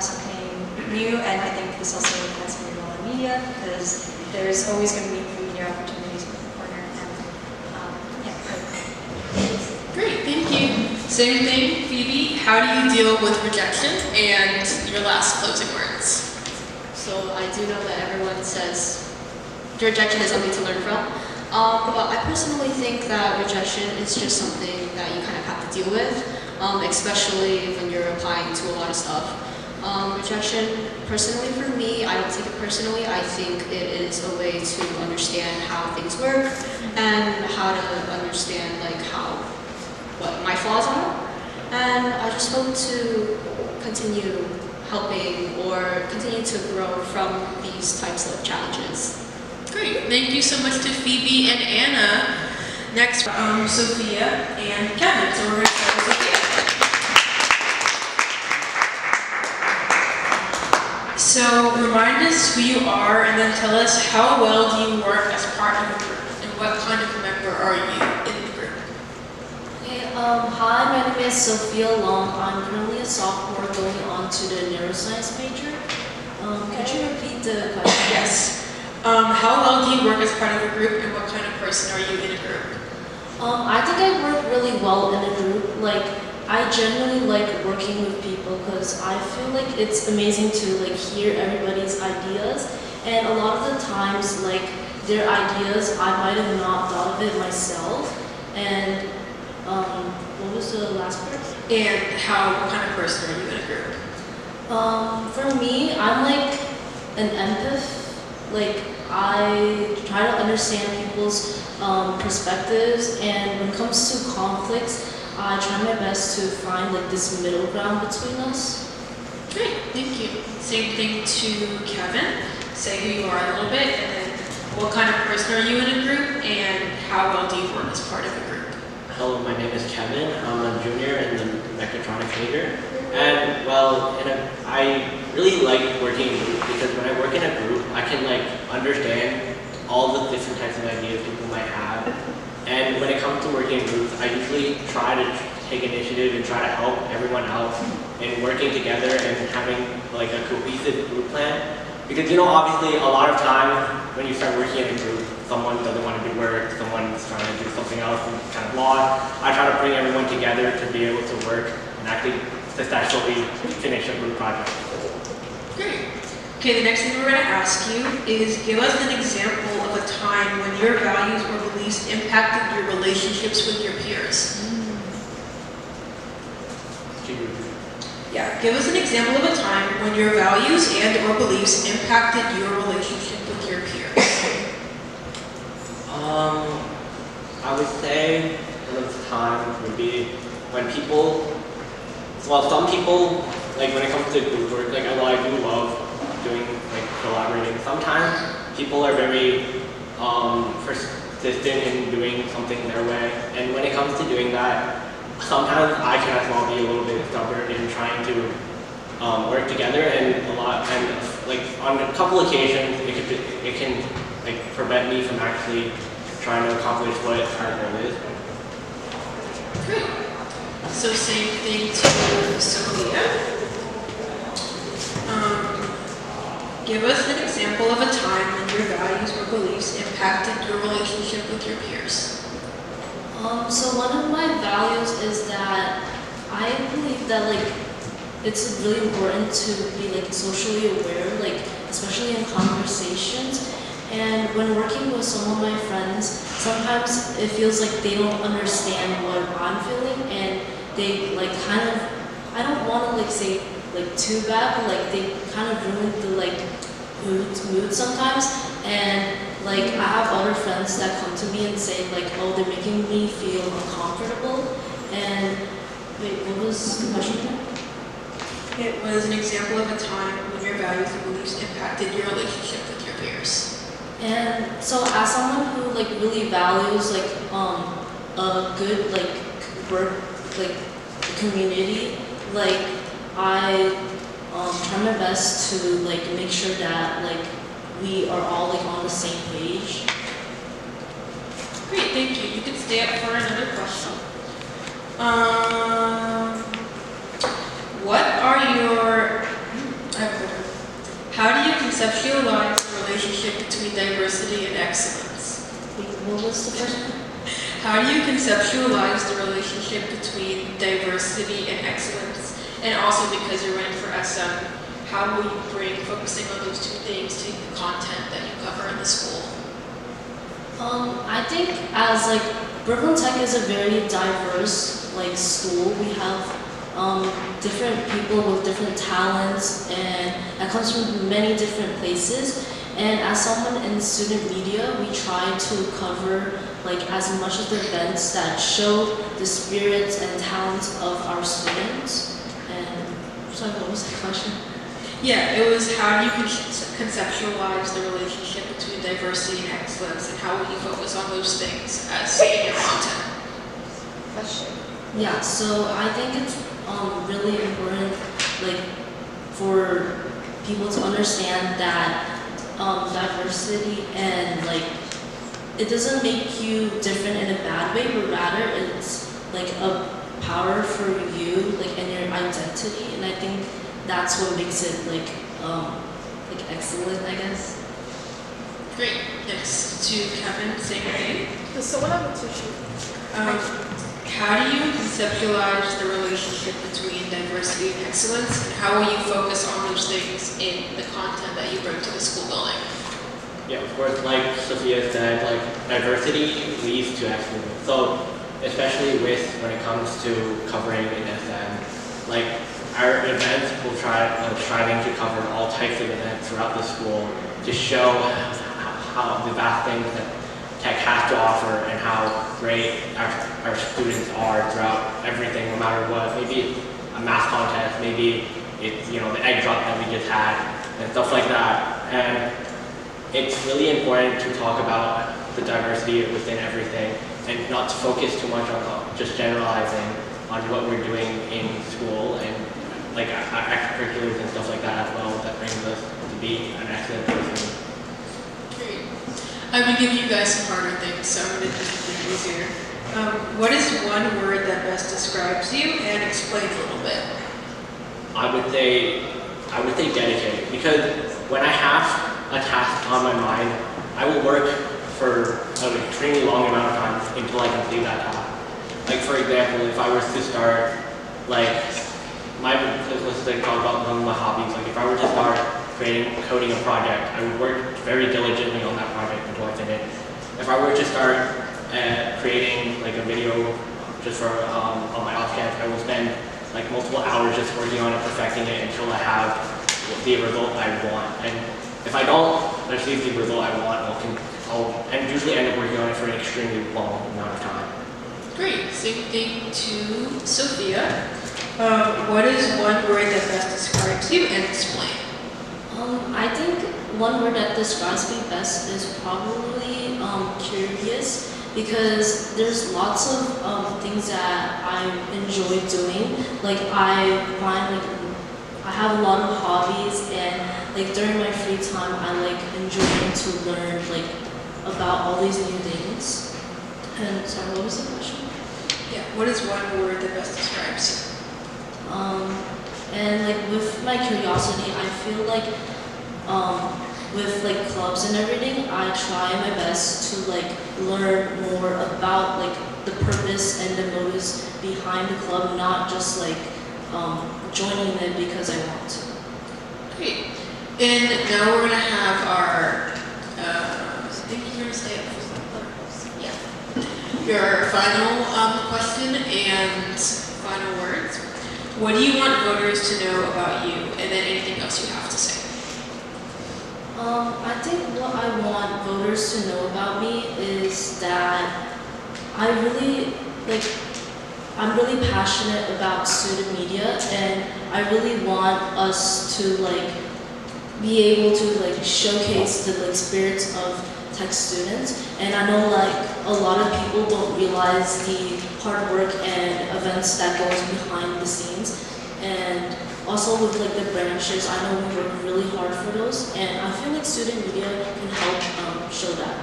Speaker 7: something new. And I think this also applies to your role in media, because there's always going to be new media opportunities on the corner. And yeah.
Speaker 1: Great, thank you. Same thing, Phoebe. How do you deal with rejection? And your last closing words.
Speaker 6: So I do know that everyone says rejection is something to learn from. But I personally think that rejection is just something that you kind of have to deal with, especially when you're applying to a lot of stuff. Rejection, personally for me, I don't take it personally. I think it is a way to understand how things work and how to understand what my flaws are. And I just hope to continue helping or continue to grow from these types of challenges.
Speaker 1: Great, thank you so much to Phoebe and Anna. Next, Sophia and Kevin. So we're going to start with Sophia. So remind us who you are, and then tell us how well do you work as part of a group, and what kind of member are you in the group?
Speaker 8: Okay, hi, my name is Sophia Long. I'm currently a sophomore going on to the neuroscience major. Could you repeat the question?
Speaker 1: Yes. How well do you work as part of a group, and what kind of person are you in a group?
Speaker 8: I think I work really well in a group. I generally like working with people because I feel like it's amazing to hear everybody's ideas, and a lot of the times their ideas I might have not thought of it myself. And what was the last part?
Speaker 1: And what kind of person are you in a group?
Speaker 8: For me, I'm an empath. I try to understand people's perspectives, and when it comes to conflicts, I try my best to find this middle ground between us.
Speaker 1: Great, thank you. Same thing to Kevin. Say who you are a little bit, and then what kind of person are you in a group, and how well do you work as part of a group?
Speaker 9: Hello, my name is Kevin. I'm a junior in the mechatronics major. And well, I really like working in groups because when I work in a group, I can understand all the different types of ideas people might have. And when it comes to working in groups, I usually try to take initiative and try to help everyone else in working together and having a cohesive group plan. Because obviously a lot of times when you start working in a group, someone doesn't want to do work, someone's trying to do something else and it's kind of lost. I try to bring everyone together to be able to work and actually successfully finish a group project.
Speaker 1: Great. Okay, the next thing we're going to ask you is give us an example of a time when your values or beliefs impacted your relationships with your peers. Yeah, give us an example of a time when your values and or beliefs impacted your relationship with your peers.
Speaker 9: I would say one of the times would be when some people, when it comes to group work, although I do love doing, collaborating, sometimes people are very persistent in doing something their way. And when it comes to doing that, sometimes I can as well be a little bit stubborn in trying to work together, and on a couple occasions, it can prevent me from actually trying to accomplish what our goal is.
Speaker 1: Great. So same thing to Sophia. Give us an example of a time when your values or beliefs impacted your relationship with your peers.
Speaker 8: So one of my values is that I believe that it's really important to be socially aware, especially in conversations. And when working with some of my friends, sometimes it feels like they don't understand what I'm feeling, and they I don't want to say too bad, but they kind of ruin the mood sometimes. And I have other friends that come to me and say oh, they're making me feel uncomfortable. And wait, what was the question?
Speaker 1: It was an example of a time when your values and beliefs impacted your relationship with your peers.
Speaker 8: And so as someone who really values a good work community, I try my best to like make sure that like we are all like on the same page.
Speaker 1: Great, thank you. You can stay up for another question. What are your, how do you conceptualize the relationship between diversity and excellence?
Speaker 8: Wait, what was the first one?
Speaker 1: How do you conceptualize the relationship between diversity and excellence? And also because you're running for SM, how will you bring focusing on those two things to the content that you cover in the school?
Speaker 8: I think as like Brooklyn Tech is a very diverse like school. We have different people with different talents, and that comes from many different places. And as someone in student media, we try to cover like as much of the events that show the spirits and talents of our students. And sorry, what was the question?
Speaker 1: Yeah, it was how do you conceptualize the relationship between diversity and excellence, and how will you focus on those things as in your content?
Speaker 8: Yeah, so I think it's really important like for people to understand that diversity and like it doesn't make you different in a bad way, but rather it's like a power for you like in your identity, and I think that's what makes it like excellent, I guess.
Speaker 1: Great. Next to Kevin, same thing.
Speaker 6: So what about tissue?
Speaker 1: How do you conceptualize the relationship between diversity and excellence, and how will you focus on those things in the content that you bring to the school building?
Speaker 9: Yeah, of course, like Sophia said, like diversity leads to excellence. So, especially with when it comes to covering in SM, like our events will striving to cover all types of events throughout the school to show how the vast things that tech has to offer and how great our students are throughout everything, no matter what. Maybe it's a math contest, maybe it's the egg drop that we just had and stuff like that. And it's really important to talk about the diversity within everything and not to focus too much on just generalizing on what we're doing in school and like our extracurriculars and stuff like that as well. That brings us to be an excellent person.
Speaker 1: Great. I'm going to give you guys some harder things, so I'm going to do something easier. What is one word that best describes you, and explain a little bit?
Speaker 9: I would say dedicated, because when I have a task on my mind, I will work for an extremely long amount of time until I complete that task. Like for example, if I was to start let's talk about one of my hobbies. Like if I were to start coding a project, I would work very diligently on that project until I finish. If I were to start creating like a video just for on my off chance, I will spend like multiple hours just working on it, perfecting it until I have the result I want. And if I don't achieve the result I want, I'll usually end up working on it for an extremely long amount of time.
Speaker 1: Great. Same thing to Sophia. What is one word that best describes you, and explain?
Speaker 8: I think one word that describes me best is probably curious, because there's lots of things that I enjoy doing. Like I find like I have a lot of hobbies, and like during my free time I like enjoying to learn like about all these new things. And sorry, what was the question?
Speaker 1: Yeah, what is one word that best describes you?
Speaker 8: And like with my curiosity, I feel like with like clubs and everything, I try my best to like learn more about like the purpose and the motives behind the club, not just like joining it because I want to.
Speaker 1: Great. And now we're gonna have our I think you're gonna stay up for yeah. Your final question and final words. What do you want voters to know about you, and then anything else you have to say?
Speaker 8: I think what I want voters to know about me is that I'm really passionate about student media, and I really want us to like be able to like showcase the like spirits of tech students. And I know like a lot of people don't realize the hard work and events that goes behind the scenes, and Also with like the branches, I know we work really hard for those, and I feel like student media can help show that.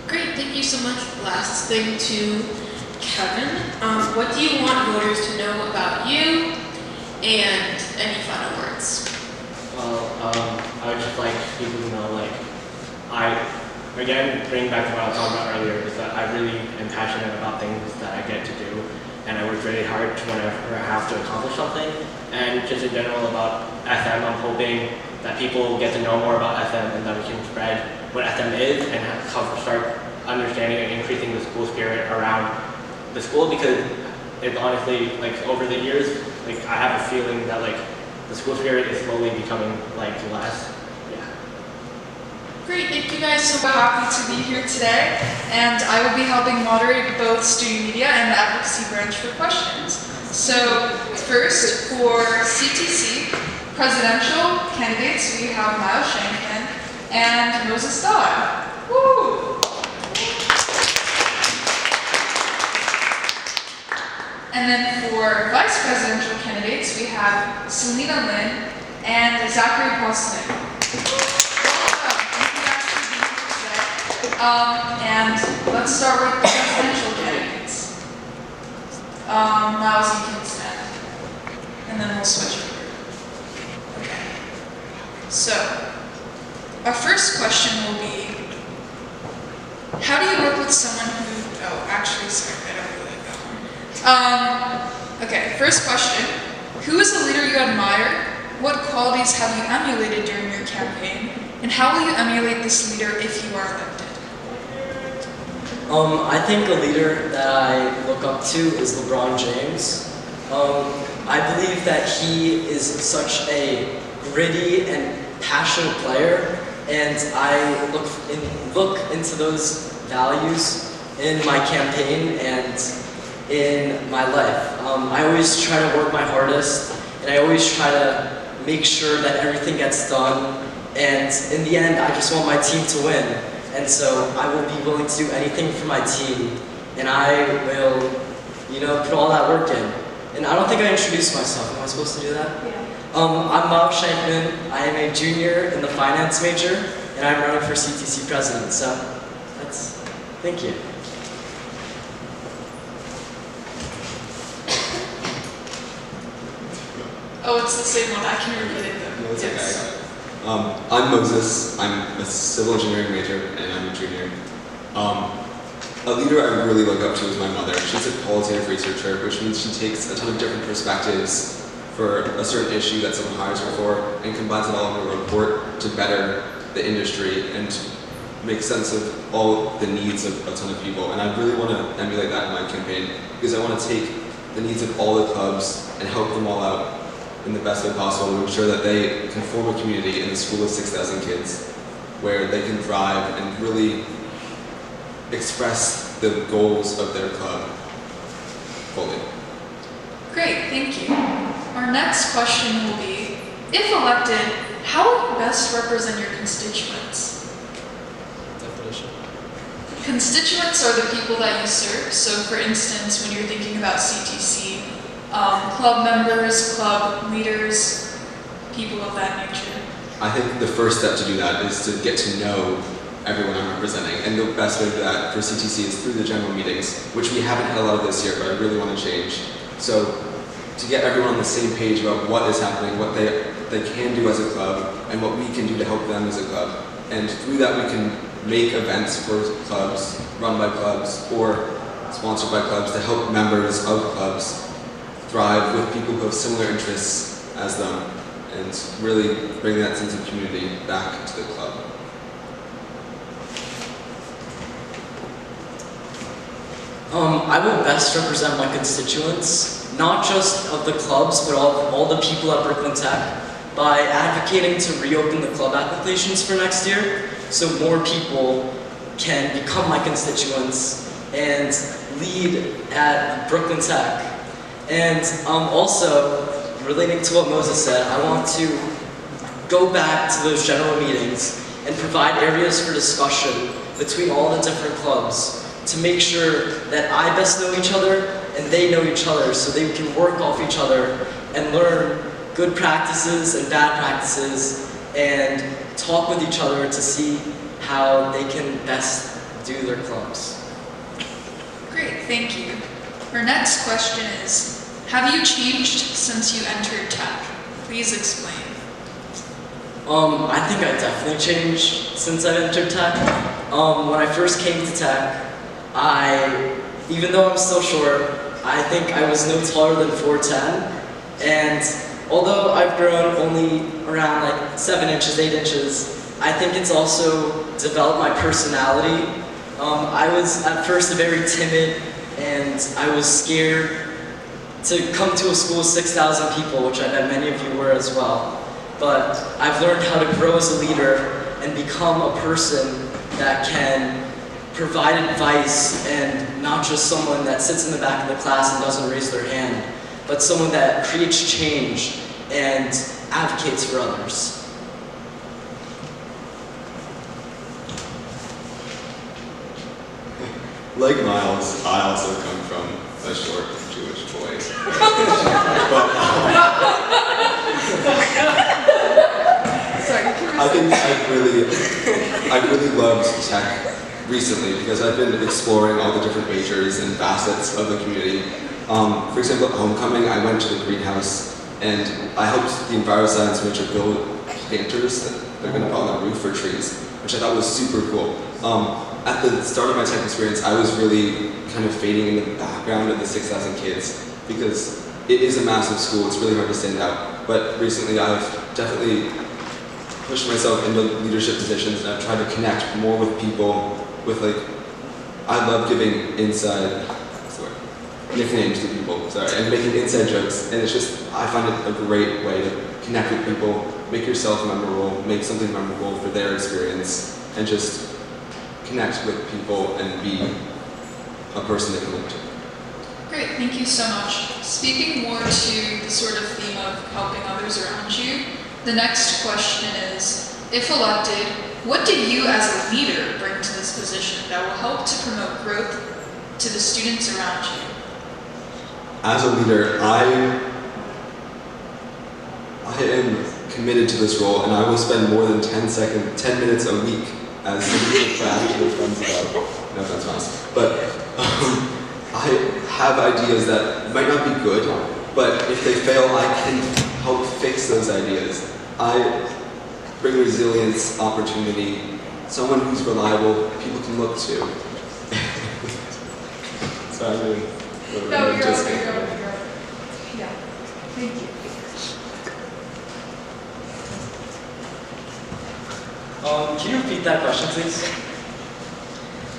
Speaker 1: Great, thank you so much. Last thing to Kevin. What do you want voters to know about you, and any final words?
Speaker 9: Well, I would just like people to know, like, again, bringing back to what I was talking about earlier, is that I really am passionate about things that I get to do, and I work really hard whenever I have to accomplish something. And just in general about FM, I'm hoping that people get to know more about FM and that we can spread what FM is and start understanding and increasing the school spirit around the school, because it's honestly, like, over the years, like, I have a feeling that, like, the school spirit is slowly becoming, like, less. Yeah.
Speaker 10: Great, thank you guys. So happy to be here today, and I will be helping moderate both student media and the advocacy branch for questions. So first, for CTC presidential candidates, we have Shankman and Moses Dodd. Woo! And then for vice presidential candidates, we have Selina Lin and Zachary Posnick. And let's start with the presidential candidates. Now you can stand, and then we'll switch over. Okay. So, our first question will be, how do you work with someone who, actually, sorry, I don't really like that one. Okay, first question, who is a leader you admire? What qualities have you emulated during your campaign? And how will you emulate this leader if you are elected?
Speaker 11: I think a leader that I look up to is LeBron James. I believe that he is such a gritty and passionate player, and I look into those values in my campaign and in my life. I always try to work my hardest, and I always try to make sure that everything gets done, and in the end, I just want my team to win. And so I will be willing to do anything for my team, and I will, put all that work in. And I don't think I introduced myself. Am I supposed to do that?
Speaker 10: Yeah.
Speaker 11: I'm Shankman. I am a junior in the finance major, and I'm running for CTC president. So thank you.
Speaker 10: Oh, it's the same one. I can repeat it though.
Speaker 12: No, it's
Speaker 10: Yes.
Speaker 12: okay. I'm Moses. I'm a civil engineering major, and I'm a junior. A leader I really look up to is my mother. She's a qualitative researcher, which means she takes a ton of different perspectives for a certain issue that someone hires her for, and combines it all into a report to better the industry and make sense of all the needs of a ton of people. And I really want to emulate that in my campaign, because I want to take the needs of all the clubs and help them all out in the best way possible to ensure that they can form a community in a school of 6,000 kids where they can thrive and really express the goals of their club fully.
Speaker 10: Great, thank you. Our next question will be, if elected, how will you best represent your constituents?
Speaker 11: Definition.
Speaker 10: Constituents are the people that you serve. So for instance, when you're thinking about CTC, club members, club leaders, people of that nature.
Speaker 12: I think the first step to do that is to get to know everyone I'm representing, and the best way to do that for CTC is through the general meetings, which we haven't had a lot of this year, but I really want to change. So to get everyone on the same page about what is happening, what they can do as a club, and what we can do to help them as a club. And through that we can make events for clubs, run by clubs, or sponsored by clubs to help members of clubs thrive with people who have similar interests as them, and really bring that sense of community back to the club.
Speaker 11: I will best represent my constituents, not just of the clubs, but all the people at Brooklyn Tech, by advocating to reopen the club applications for next year, so more people can become my constituents and lead at Brooklyn Tech. And also, relating to what Moses said, I want to go back to those general meetings and provide areas for discussion between all the different clubs to make sure that I best know each other and they know each other, so they can work off each other and learn good practices and bad practices and talk with each other to see how they can best do their clubs.
Speaker 10: Great, thank you. Our next question is, have you changed since you entered tech? Please explain.
Speaker 11: I think I definitely changed since I entered tech. When I first came to tech, even though I'm still short, I think I was no taller than 4'10", and although I've grown only around like 7 inches, 8 inches, I think it's also developed my personality. I was at first very timid, and I was scared to come to a school with 6,000 people, which I bet many of you were as well. But I've learned how to grow as a leader and become a person that can provide advice, and not just someone that sits in the back of the class and doesn't raise their hand, but someone that creates change and advocates for others.
Speaker 12: Like Miles, I also come from a short Jewish boy. I think I've really loved tech recently because I've been exploring all the different majors and facets of the community. For example, at homecoming, I went to the greenhouse and I helped the enviroscience major build planters that they're going to put on the roof for trees, which I thought was super cool. At the start of my tech experience, I was really kind of fading into the background of the 6,000 kids because it is a massive school, it's really hard to stand out. But recently I've definitely pushed myself into leadership positions and I've tried to connect more with people with I love giving nicknames to people, and making inside jokes, and it's just, I find it a great way to connect with people, make yourself memorable, make something memorable for their experience, and just connect with people and be a person they can look to.
Speaker 10: Great, thank you so much. Speaking more to the sort of theme of helping others around you, the next question is, if elected, what do you as a leader bring to this position that will help to promote growth to the students around you?
Speaker 12: As a leader, I am committed to this role, and I will spend more than 10 minutes a week as somebody to craft to their friends about. No offense, Miles. But I have ideas that might not be good, but if they fail, I can help fix those ideas. I bring resilience, opportunity, someone who's reliable, people can look to. So I'm doing.
Speaker 10: No, you're okay. Yeah, thank you.
Speaker 11: Can you repeat that question, please?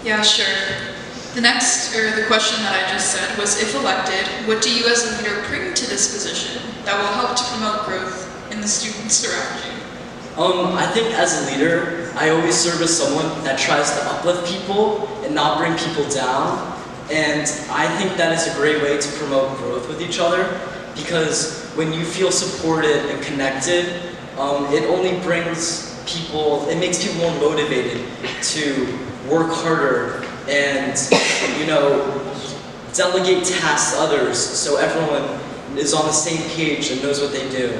Speaker 10: Yeah, sure. The question that I just said was, if elected, what do you as a leader bring to this position that will help to promote growth in the students around you?
Speaker 11: I think as a leader, I always serve as someone that tries to uplift people and not bring people down. And I think that is a great way to promote growth with each other, because when you feel supported and connected, it only brings people, it makes people more motivated to work harder and, delegate tasks to others so everyone is on the same page and knows what they do.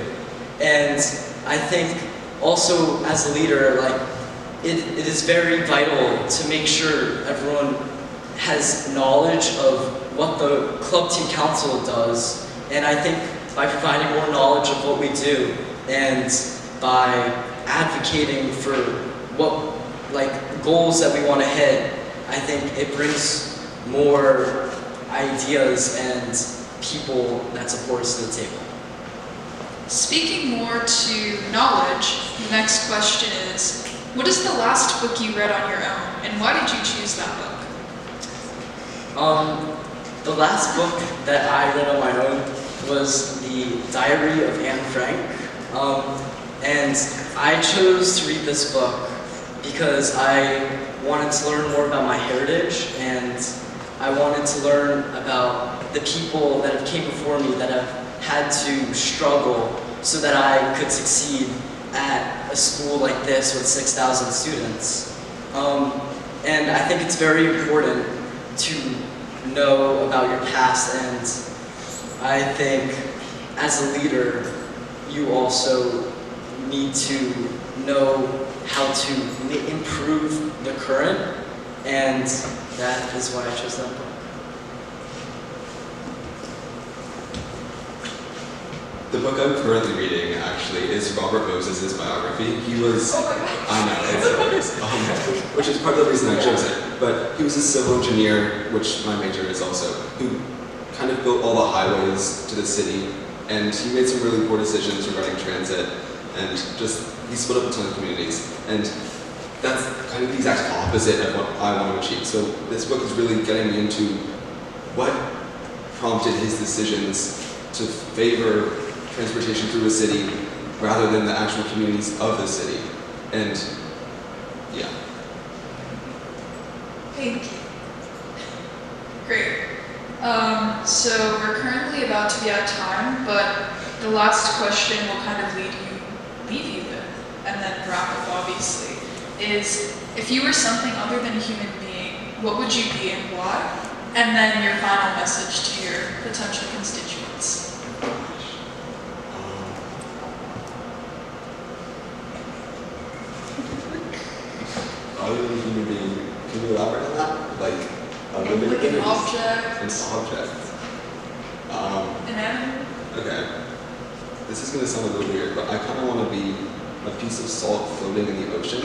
Speaker 11: And I think also as a leader, it is very vital to make sure everyone has knowledge of what the club team council does. And I think by providing more knowledge of what we do and by advocating for what goals that we want to hit, I think it brings more ideas and people that support us to the table.
Speaker 10: Speaking more to knowledge, the next question is, what is the last book you read on your own, and why did you choose that book?
Speaker 11: The last book that I read on my own was The Diary of Anne Frank. And I chose to read this book because I wanted to learn more about my heritage, and I wanted to learn about the people that have came before me that have had to struggle so that I could succeed at a school like this with 6,000 students. And I think it's very important to know about your past, and I think as a leader, you also need to know how to improve the current, and that is why I chose that book.
Speaker 12: The book I'm currently reading, actually, is Robert Moses' biography. He was, I know, it's which is part of the reason I chose it, but he was a civil engineer, which my major is also, who kind of built all the highways to the city, and he made some really poor decisions regarding transit, and just, he split up a ton of communities, and that's kind of the exact opposite of what I want to achieve. So this book is really getting into what prompted his decisions to favor transportation through a city rather than the actual communities of the city. And yeah.
Speaker 10: Thank you. Great. So we're currently about to be out of time, but the last question will kind of leave you with, and then wrap up obviously, is if you were something other than a human being, what would you be and why? And then your final message to your potential constituents.
Speaker 12: Other than a human being, can you elaborate on that? Like
Speaker 10: an object.
Speaker 12: An object.
Speaker 10: An animal.
Speaker 12: Okay. This is going to sound a little weird, but I kind of want to be a piece of salt floating in the ocean.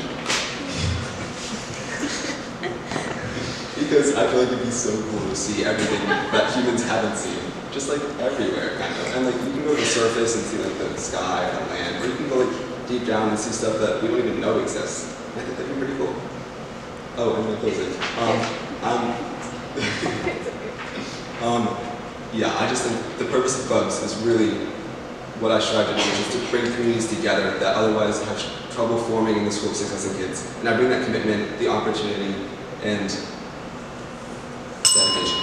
Speaker 12: Because I feel like it'd be so cool to see everything that humans haven't seen. Just like everywhere, kind of. And like you can go to the surface and see like the sky and the land, or you can go like deep down and see stuff that we don't even know exists. I think that'd be pretty cool. Oh, I'm gonna close it. Yeah, I just think the purpose of clubs is really what I strive to do, which is to bring communities together that otherwise have trouble forming in the school of success in kids. And I bring that commitment, the opportunity, and dedication.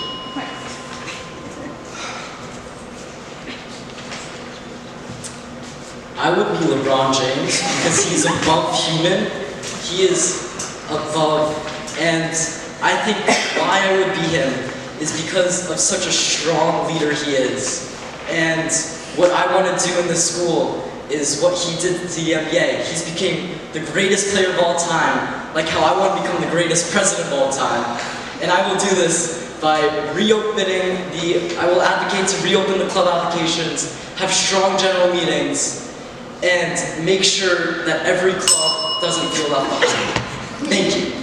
Speaker 11: I would be LeBron James because he's above human. He is above, and I think why I would be him is because of such a strong leader he is. And what I want to do in this school is what he did to the NBA. He's became the greatest player of all time, like how I want to become the greatest president of all time. And I will do this by reopening I will advocate to reopen the club applications, have strong general meetings, and make sure that every club doesn't feel left behind. Thank you.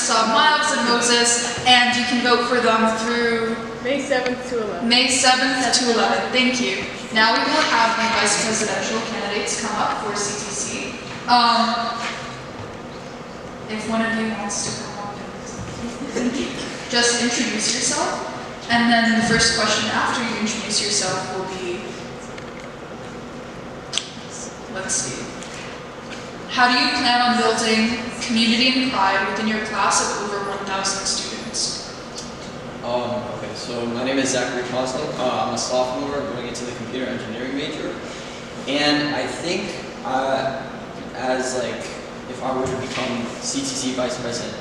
Speaker 10: Miles and Moses, and you can vote for them through
Speaker 13: May 7th to 11th.
Speaker 10: May 7th to 11th. Thank you. Now we will have the vice presidential candidates come up for CTC. If one of you wants to come up and just introduce yourself, and then the first question after you introduce yourself will be, let's see. How do you plan on building community and pride within your class of over 1,000 students?
Speaker 14: Okay, so my name is Zachary Posnick. I'm a sophomore going into the computer engineering major. And I think if I were to become CTC vice president,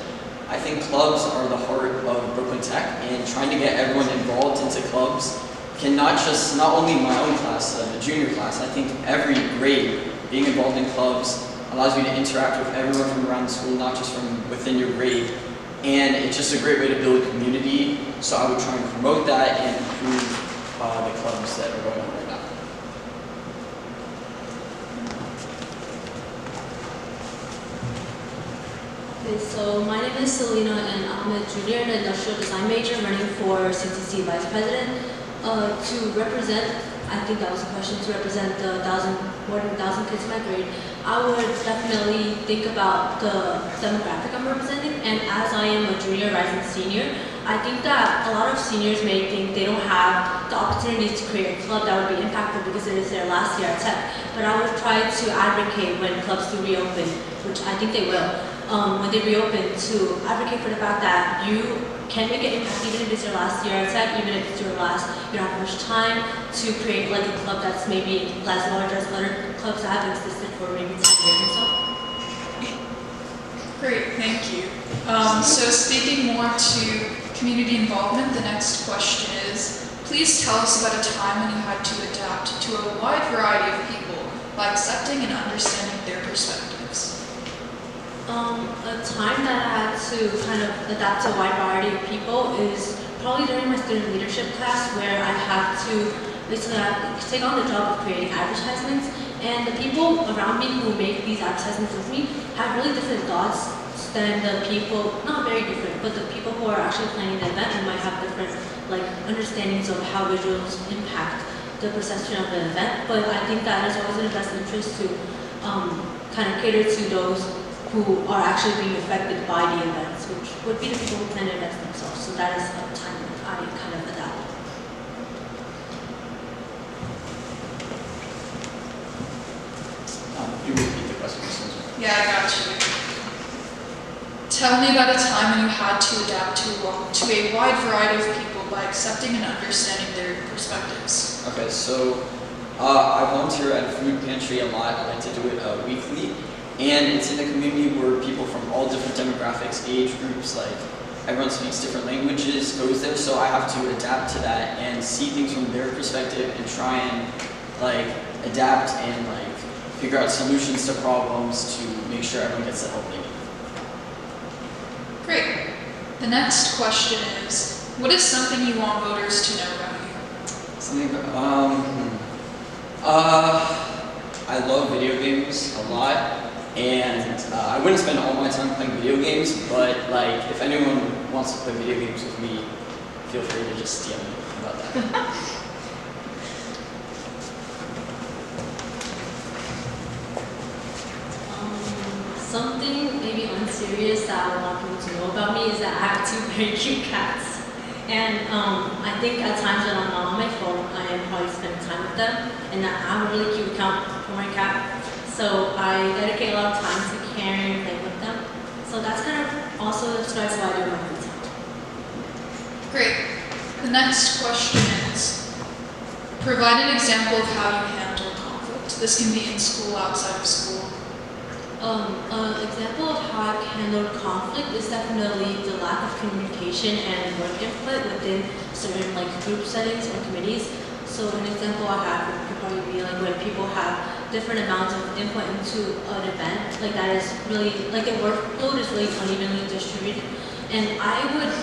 Speaker 14: I think clubs are the heart of Brooklyn Tech, and trying to get everyone involved into clubs can not only my own class, the junior class, I think every grade being involved in clubs allows you to interact with everyone from around the school, not just from within your grade. And it's just a great way to build a community. So I would try and promote that and improve the clubs that are going on right now.
Speaker 15: Okay, so my name is Selina and I'm a junior in industrial design major running for CTC vice president. To represent, I think that was the question, to represent the more than 1,000 kids in my grade, I would definitely think about the demographic I'm representing, and as I am a junior rising senior, I think that a lot of seniors may think they don't have the opportunity to create a club that would be impactful because it is their last year at Tech, but I would try to advocate when clubs do reopen, which I think they will, when they reopen, to advocate for the fact that you can make an impact even if it's your last year at Tech, even if it's your last, you don't have much time to create like a club that's maybe as large as other clubs that have existed for maybe 10 years or so.
Speaker 10: Great, thank you. So speaking more to community involvement, the next question is, please tell us about a time when you had to adapt to a wide variety of people by accepting and understanding their perspectives.
Speaker 15: A time that I had to kind of adapt to a wide variety of people is probably during my student leadership class, where I had to basically take on the job of creating advertisements. And the people around me who make these advertisements with me have really different thoughts than the people, not very different, but the people who are actually planning the event and might have different understandings of how visuals impact the perception of the event. But I think that it's always in the best interest to kind of cater to those who are actually being affected by the events, which would be the people who plan the events themselves. So that is a time that I kind of adapt.
Speaker 14: You repeat the question.
Speaker 10: Yeah, I got you. Tell me about a time when you had to adapt to a wide variety of people by accepting and understanding their perspectives.
Speaker 14: Okay, so I volunteer at a food pantry a lot. I like to do it weekly. And it's in a community where people from all different demographics, age groups, everyone speaks different languages, goes there. So I have to adapt to that and see things from their perspective and try and adapt and figure out solutions to problems to make sure everyone gets the help they need.
Speaker 10: Great. The next question is, what is something you want voters to know about you?
Speaker 14: Something I love video games a lot. And I wouldn't spend all my time playing video games, but if anyone wants to play video games with me, feel free to just DM me about that.
Speaker 15: Something maybe unserious that I would want people to know about me is that I have 2 very cute cats. And I think at times when I'm not on my phone, I am probably spending time with them, and I have a really cute account for my cat. So I dedicate a lot of time to caring and playing with them. So that's kind of also describes what I do in my free time.
Speaker 10: Great. The next question is, provide an example of how you handle conflict. This can be in school, outside of school.
Speaker 15: An example of how I've handled conflict is definitely the lack of communication and work input within certain group settings or committees. So an example I have would probably be when people have different amounts of input into an event, that is really, the workload is really unevenly distributed. And I would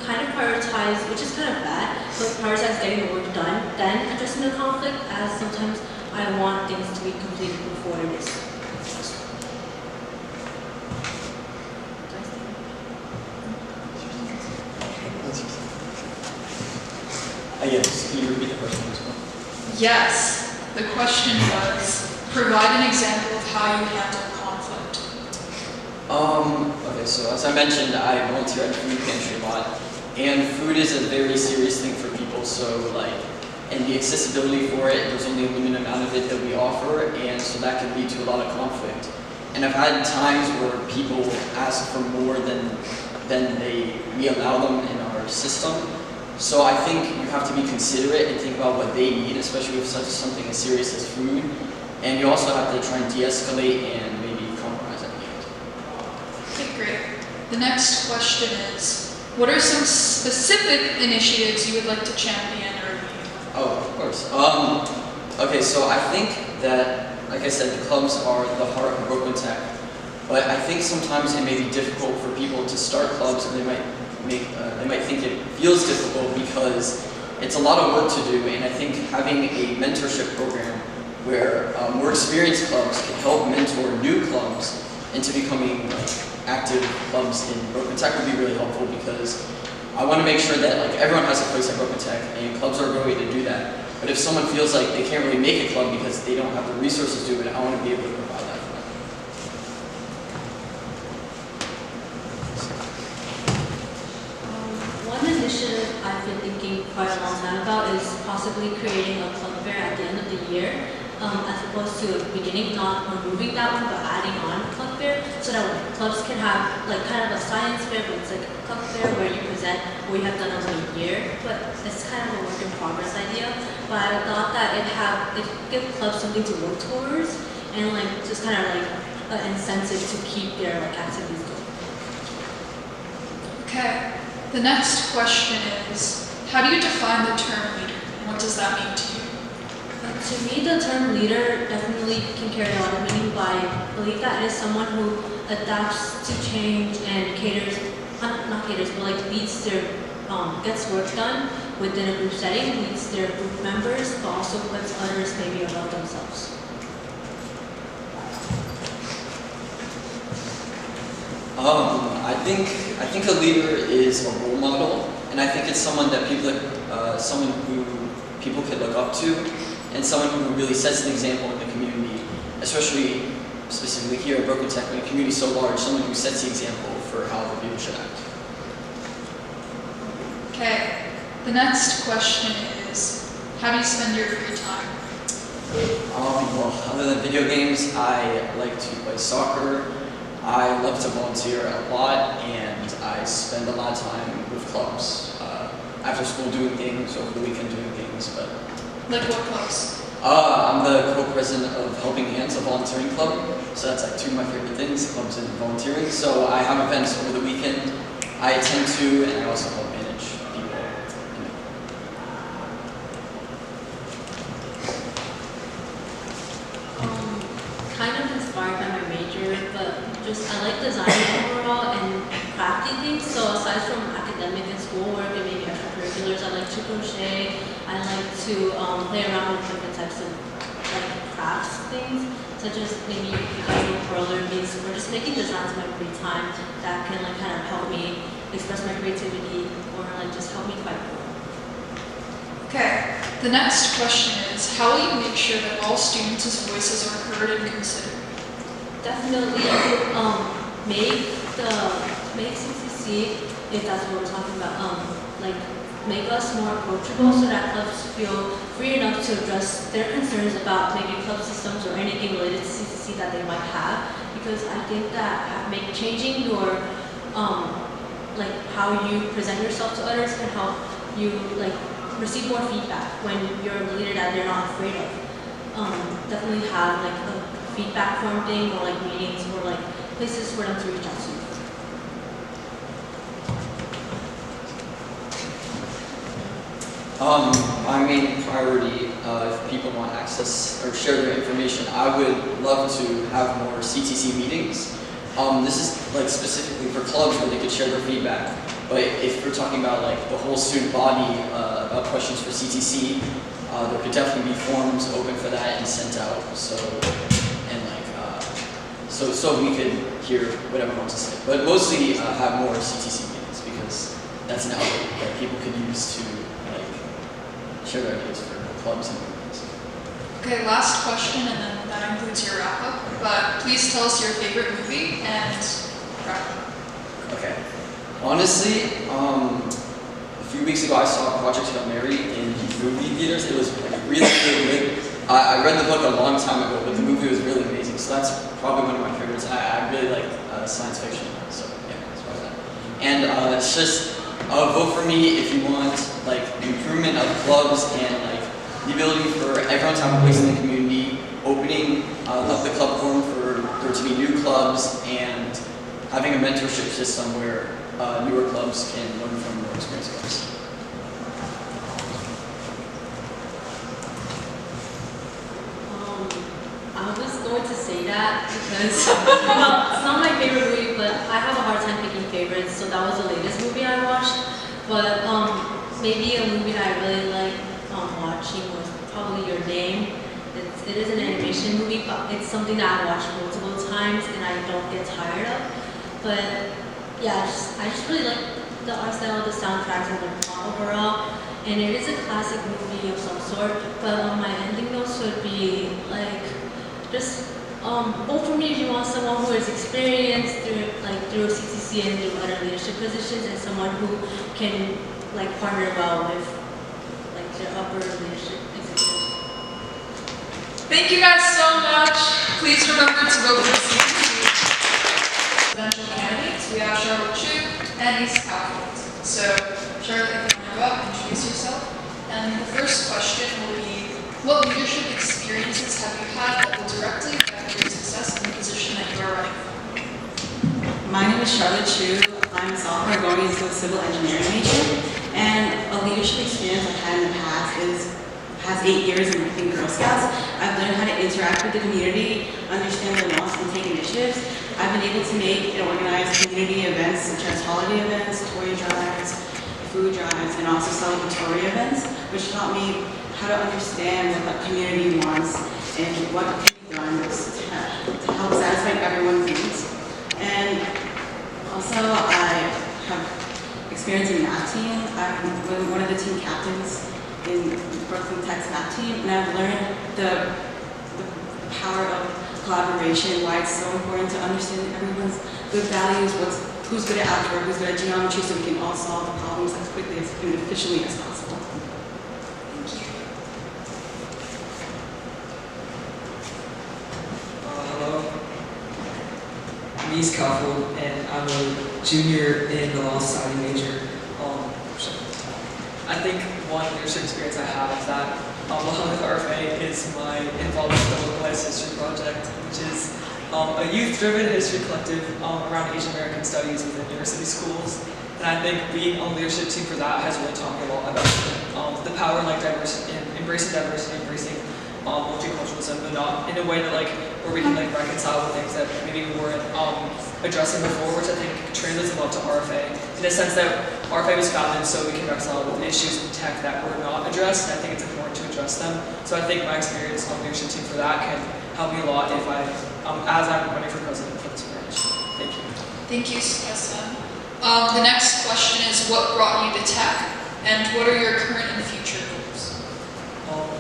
Speaker 15: kind of prioritize, which is kind of bad, but prioritize getting the work done, then addressing the conflict, as sometimes I want things to be completed before it is.
Speaker 14: Yes, can you repeat the question as well?
Speaker 10: Yes. The question was, provide an example of how you handle conflict.
Speaker 14: Okay, so as I mentioned, I volunteer at a food pantry a lot, and food is a very serious thing for people, so and the accessibility for it, there's only a limited amount of it that we offer, and so that can lead to a lot of conflict. And I've had times where people ask for more than we allow them in our system. So I think you have to be considerate and think about what they need, especially with something as serious as food. And you also have to try and de-escalate and maybe compromise at the end.
Speaker 10: Okay, great. The next question is, what are some specific initiatives you would like to champion or lead?
Speaker 14: Oh, of course. Okay, so I think that, like I said, the clubs are the heart of Brooklyn Tech. But I think sometimes it may be difficult for people to start clubs, and they might think it feels difficult because it's a lot of work to do. And I think having a mentorship program where more experienced clubs can help mentor new clubs into becoming active clubs in Brooklyn Tech would be really helpful, because I want to make sure that everyone has a place at Brooklyn Tech, and clubs are a great way to do that. But if someone feels like they can't really make a club because they don't have the resources to do it, I want to be able to provide that for them.
Speaker 15: One initiative I've been thinking quite a long time about is possibly creating a club fair at the end of the year, as opposed to beginning, not removing that one, but adding on club fair, so that clubs can have kind of a science fair, but it's a club fair where you present what you have done over a year. But it's kind of a work in progress idea. But I thought that it give clubs something to work towards, and just kind of an incentive to keep their activities going.
Speaker 10: Okay. The next question is, How do you define the term leader, and what does that mean to you?
Speaker 15: To me, the term leader definitely can carry a lot of meaning, but I believe that it is someone who adapts to change and caters, not caters, but like leads their, gets work done within a group setting, leads their group members, but also puts others maybe above themselves.
Speaker 14: I think a leader is a role model, and I think it's someone that someone who people could look up to, and someone who really sets an example in the community, especially specifically here at Brooklyn Tech, when the community is so large, someone who sets the example for how the people should act.
Speaker 10: Okay, the next question is, how do you spend your free time?
Speaker 14: Well, other than video games, I like to play soccer. I love to volunteer a lot, and I spend a lot of time with clubs. After school doing things, over the weekend doing things, but...
Speaker 10: Like what clubs?
Speaker 14: I'm the co-president of Helping Hands, a volunteering club. So that's like two of my favorite things, clubs and volunteering. So I have events over the weekend I attend to, and I also help manage people.
Speaker 15: Kind of inspired by my major, but I like designing overall and crafty things. So aside from academic and schoolwork and maybe extracurriculars, I like to crochet. I like to play around with different types of like crafts things, such as maybe roller beads, or just making designs in my free time that can like kind of help me express my creativity or like just help me fight more.
Speaker 10: Okay, the next question is, how will you make sure that all students' voices are heard and considered?
Speaker 15: Definitely make CCC, if that's what we're talking about, like make us more approachable so that clubs feel free enough to address their concerns about maybe club systems or anything related to CCC that they might have, because I think that changing your like how you present yourself to others can help you like receive more feedback when you're a leader that they're not afraid of. Definitely have like a feedback form thing, or like meetings, or like places for them to reach out to.
Speaker 14: My main priority, if people want access or share their information, I would love to have more CTC meetings. This is like specifically for clubs where they could share their feedback. But if we're talking about like the whole student body about questions for CTC, there could definitely be forms open for that and sent out. So we could hear what everyone wants to say. But mostly have more CTC meetings, because that's an outlet that people could use to share their ideas for clubs and movements.
Speaker 10: Okay, last question, and then that includes your wrap-up. But please tell us your favorite movie and wrap-up.
Speaker 14: Okay. Honestly, a few weeks ago I saw Project Hail Mary in movie theaters. It was really, really good. I read the book a long time ago, but the movie was really amazing. So that's probably one of my favorites. I really like science fiction, so yeah, that's probably that. And it's just vote for me if you want like improvement of clubs and like the ability for everyone to have a place in the community, opening up the club forum for there to be new clubs, and having a mentorship system where newer clubs can learn from more experienced clubs.
Speaker 15: I was going to say that because, well, it's not my favorite movie, but I have a hard time picking favorites, so that was the latest movie I watched. But maybe a movie that I really like watching was probably Your Name. It is an animation movie, but it's something that I watch multiple times and I don't get tired of. But yeah, I just really like the art style, the soundtracks, and the plot overall. And it is a classic movie of some sort, but my ending notes would be like, just vote for me if you want someone who is experienced through CCC and through other leadership positions, and someone who can like partner well with like their upper leadership executives.
Speaker 10: Thank you guys so much. Please remember to vote for CCC. Presidential candidates, we have Charlotte Chu and East Kaufold. So Charlotte, if you want to go up, introduce yourself. And the first question will be, what leadership experiences have you had that will directly affect your success in the position that you are running for?
Speaker 13: My name is Charlotte Chu. I'm a sophomore going into a civil engineering major, And a leadership experience I've had in the past is the past 8 years in Girl Scouts. I've learned how to interact with the community, understand their wants, and take initiatives. I've been able to make and organize community events such as holiday events, toy drives, food drives, and also celebratory events, which taught me how to understand what the community wants and what can be done to help satisfy everyone's needs. And also, I have experience in math team. I'm one of the team captains in Brooklyn Tech's math team, and I've learned the power of collaboration, why it's so important to understand everyone's good values, who's good at algebra, who's good at geometry, so we can all solve the problems as quickly and efficiently as possible.
Speaker 10: Thank you.
Speaker 16: Hello. Me is Kaufold, and I'm a junior in the Law Society major. I think one leadership experience I have is that along with RFA is my involvement with the Localized History Project, which is a youth-driven history collective around Asian American studies within university schools. And I think being on the leadership team for that has really taught me a lot about the power of diversity, embracing multiculturalism, but not in a way that where we can reconcile with things that maybe we weren't addressing before, which I think translates a lot to RFA, in the sense that RFA was founded so we can reconcile with issues in tech that were not addressed, and I think it's important to address them. So I think my experience on the leadership team for that can help me a lot if as I'm running for president for this branch. Thank you.
Speaker 10: Thank you, SM. The next question is, what brought you to tech, and what are your current and future goals?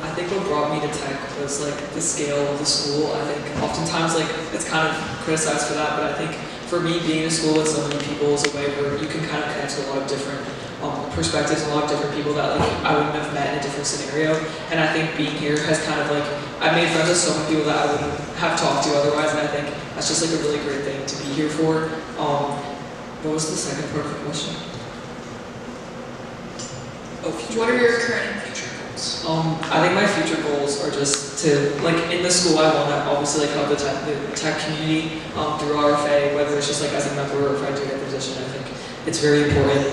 Speaker 16: I think what brought me to tech was the scale of the school. I think oftentimes it's kind of criticized for that, but I think for me being in a school with so many people is a way where you can kind of connect to a lot of different perspectives, a lot of different people that I wouldn't have met in a different scenario. And I think being here has kind of I've made friends with so many people that I wouldn't have talked to otherwise, and I think that's just a really great thing to be here for. What was the second part of the question?
Speaker 10: What are your current and future goals?
Speaker 16: I think my future goals are just to, in the school I want to obviously help the tech community through RFA, whether it's just as a member or if I do get a position. I think it's very important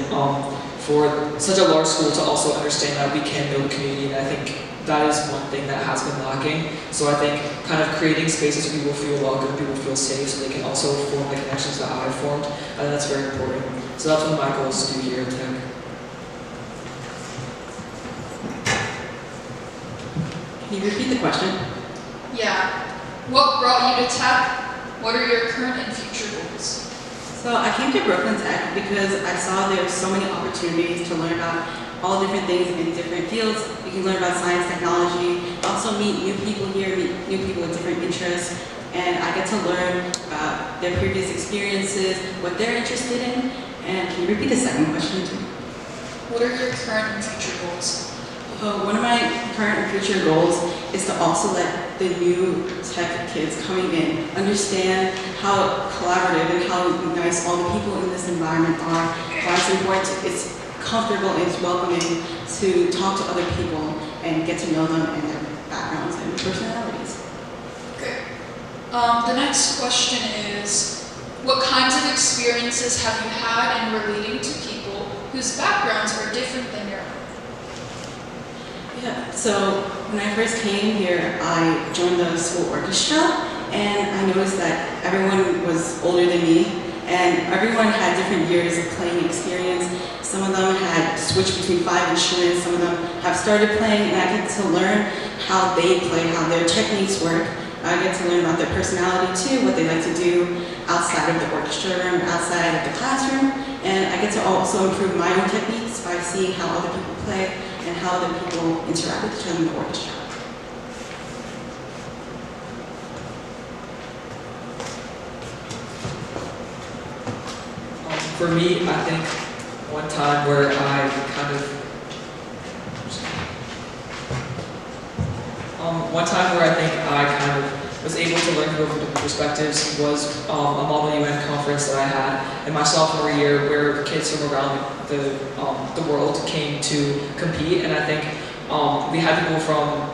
Speaker 16: for such a large school to also understand that we can build a community, and I think that is one thing that has been lacking. So I think kind of creating spaces where people feel welcome, people feel safe, so they can also form the connections that I've formed. I think that's very important. So that's one of my goals to do here at Tech.
Speaker 13: Can you repeat the question?
Speaker 10: Yeah. What brought you to tech? What are your current and future goals?
Speaker 13: So I came to Brooklyn Tech because I saw there were so many opportunities to learn about all different things in different fields. You can learn about science, technology, also meet new people here, meet new people with different interests, and I get to learn about their previous experiences, what they're interested in. And can you repeat the second question too?
Speaker 10: What are your current and future goals?
Speaker 13: One of my current and future goals is to also let the new tech kids coming in understand how collaborative and how nice all the people in this environment are, why it's important, it's comfortable and it's welcoming to talk to other people and get to know them and their backgrounds and personalities.
Speaker 10: Okay. The next question is, what kinds of experiences have you had in relating to people whose backgrounds are different than your own?
Speaker 13: Yeah, so when I first came here, I joined the school orchestra, and I noticed that everyone was older than me, and everyone had different years of playing experience. Some of them had switched between 5 instruments, some of them have started playing, and I get to learn how they play, how their techniques work. I get to learn about their personality too, what they like to do outside of the orchestra room, outside of the classroom, and I get to also improve my own techniques by seeing how other people play and how other people interact with each other in the orchestra.
Speaker 16: For me, I think one time where I was able to learn from different perspectives was a Model UN conference that I had in my sophomore year, where kids from around the world came to compete, and I think we had people from